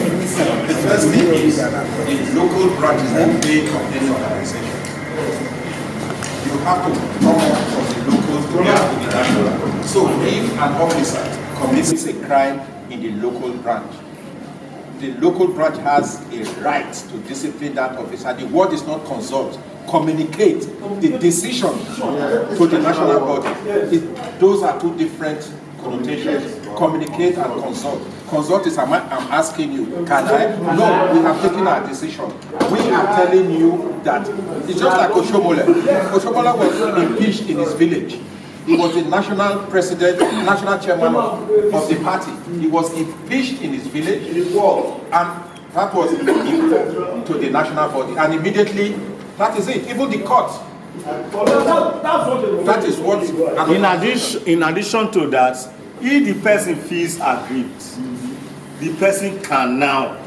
the first thing is the local branches that pay any organization, you have to come up from the local to the national. So if an officer commits a crime in the local branch, the local branch has a right to discipline that officer. The word is not consult, communicate the decision to the national body. Those are two different connotations. Communicate and consult. Consult is I'm asking you, can I? No, we have taken our decision. We are telling you that it's just like Oshomole. Oshomole was impeached in his village. He was the national president, national chairman of the party. He was impeached in his village, and that was to the national body. And immediately, that is it. Even the court. That is what. In addition to that, if the person feels aggrieved, the person can now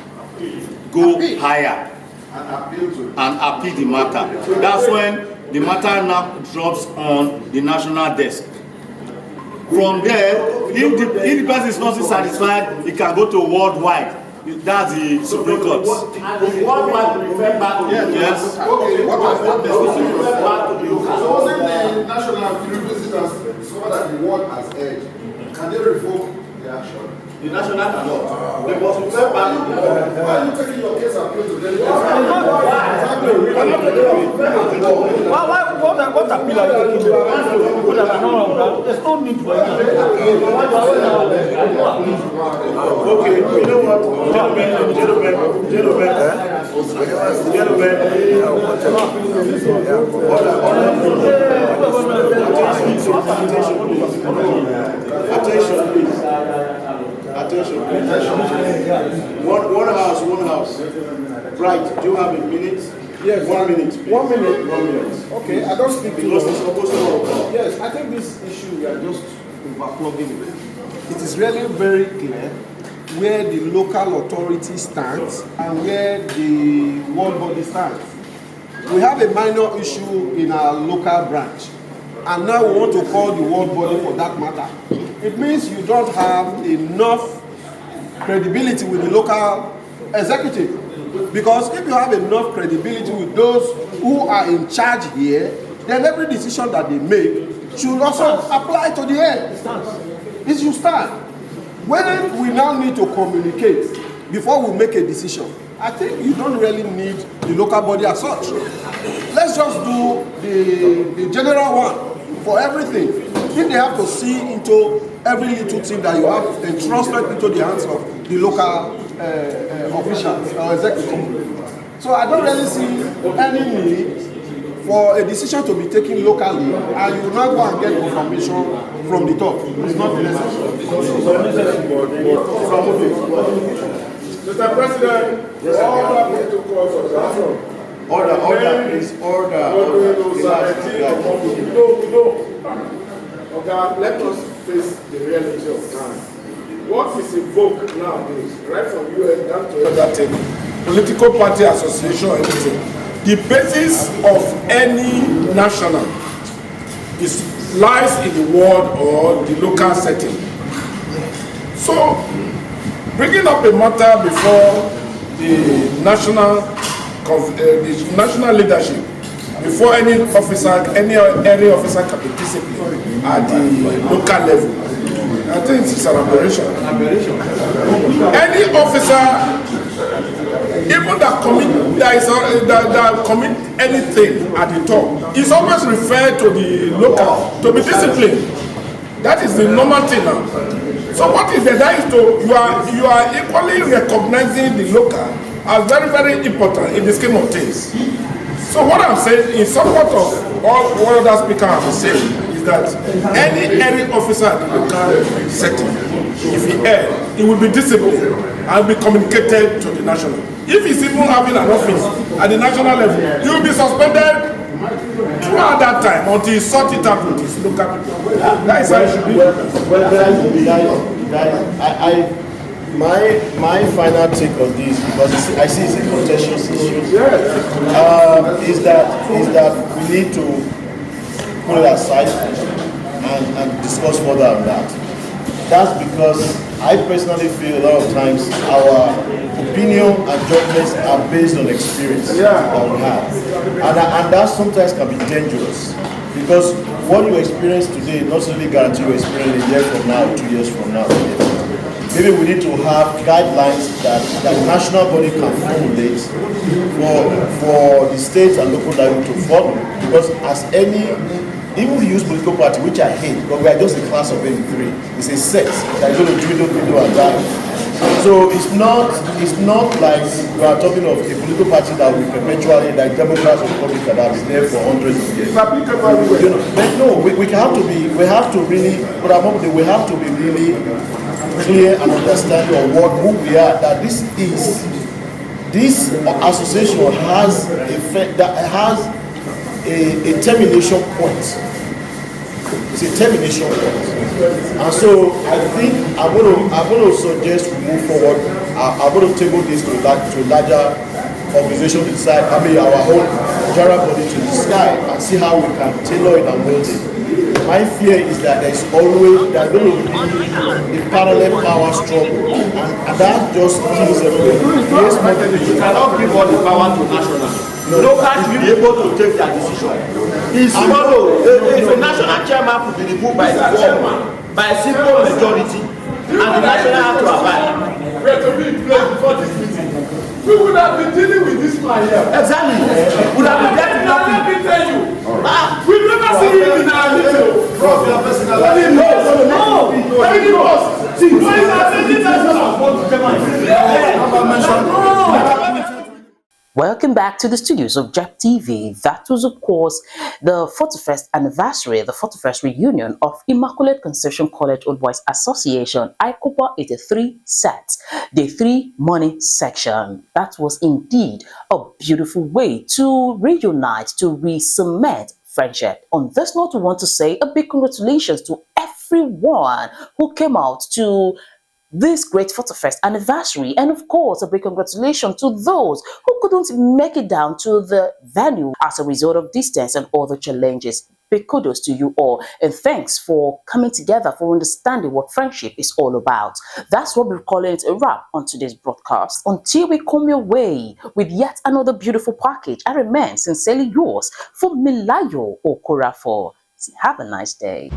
go higher and appeal the matter. That's when the matter now drops on the national desk. From there, if the person is not satisfied, he can go to worldwide. That's the Supreme Court. Worldwide refer back to yes. Okay, what was that? Supposing the national visitors saw that the word has edged, can they revoke the action? The national cannot. They must refer back to the law. Why are you taking your case appeal to them? What appeal are you taking? There's no need for it. Okay, you know what? Attention, please. Attention. One house. Right, do you have a minute? Yes. 1 minute. 1 minute. 1 minute. Okay, I don't speak because it's supposed to. Yes, I think this issue we are just overplugging it. It is really very clear where the local authority stands and where the world body stands. We have a minor issue in our local branch, and now we want to call the world body for that matter. It means you don't have enough credibility with the local executive. Because if you have enough credibility with those who are in charge here, then every decision that they make should also apply to the end. It should stand. When we now need to communicate before we make a decision, I think you don't really need the local body as such. Let's just do the general one for everything. If they have to see into every little thing that you have entrusted into the hands of the local officials or executive. So I don't really see any need for a decision to be taken locally and you will not go and get information from the top. It's not necessary. Mr. President, order protocols of Order, please, order. Okay, let us face the reality of time. What is invoked nowadays, right from UN down to that political party association, everything. The basis of any national lies in the ward or the local setting. So, bringing up a matter before the national leadership, before any officer, any area officer can be disciplined at the local level, I think it's an aberration. Any officer, even that commit anything at the top, is always referred to the local to be disciplined. That is the normal thing now. So what is that is you are equally recognizing the local as very, very important in the scheme of things. So what I'm saying, in support of all what other speakers have said, is that any area officer at the local setting, if he errs, he will be disciplined. and be communicated to the national. If he's even having an office at the national level, he will be suspended throughout that time until he sort it out with his local people. That is how it should be. My final take on this, because I see it's a contentious issue, is that we need to put it aside and discuss further on that. That's because I personally feel a lot of times our opinion and judgments are based on experience that we have. And that sometimes can be dangerous, because what you experience today not necessarily guarantee you experience a year from now, 2 years from now. Maybe we need to have guidelines that the national body can formulate for the states and local level to follow. Because as any, even if you use political party, which I hate, but we are just a class of 83. It's a set that is going to do and die. So it's not like we are talking of a political party that will perpetually, like Democrats or Republicans, that will be there for hundreds of years. But no, we have to be really clear and understanding of who we are. That this association has a termination point. It's a termination point. And so I think I'm going to suggest we move forward. I'm going to table this to larger organization to decide, our whole general body to decide and see how we can tailor it and mold it. My fear is that there's going to be a parallel power struggle, and that just kills everybody. You cannot give all the power to national. Local should be able to take their decision. It's swallowed. If a national chairman could be removed by a simple majority, and the national have to abide. We have to be in place before this meeting. We would have been dealing with this man here. Exactly. We would have been getting nothing. Let me tell you. We've never seen him in our meeting. Welcome back to the studios of JEP TV. That was, of course, the 41st anniversary, the 41st reunion of Immaculate Conception College Old Boys Association, ICOPA 83 set, the 3 morning section. That was indeed a beautiful way to reunite, to re-cement friendship. On this note, we want to say a big congratulations to everyone who came out to this great 41st anniversary, and of course a big congratulations to those who couldn't make it down to the venue as a result of distance and other challenges. Big kudos to you all, and thanks for coming together, for understanding what friendship is all about. That's what we're calling it a wrap on today's broadcast. Until we come your way with yet another beautiful package, I remain sincerely yours, for Milayo Okorafor. Have a nice day.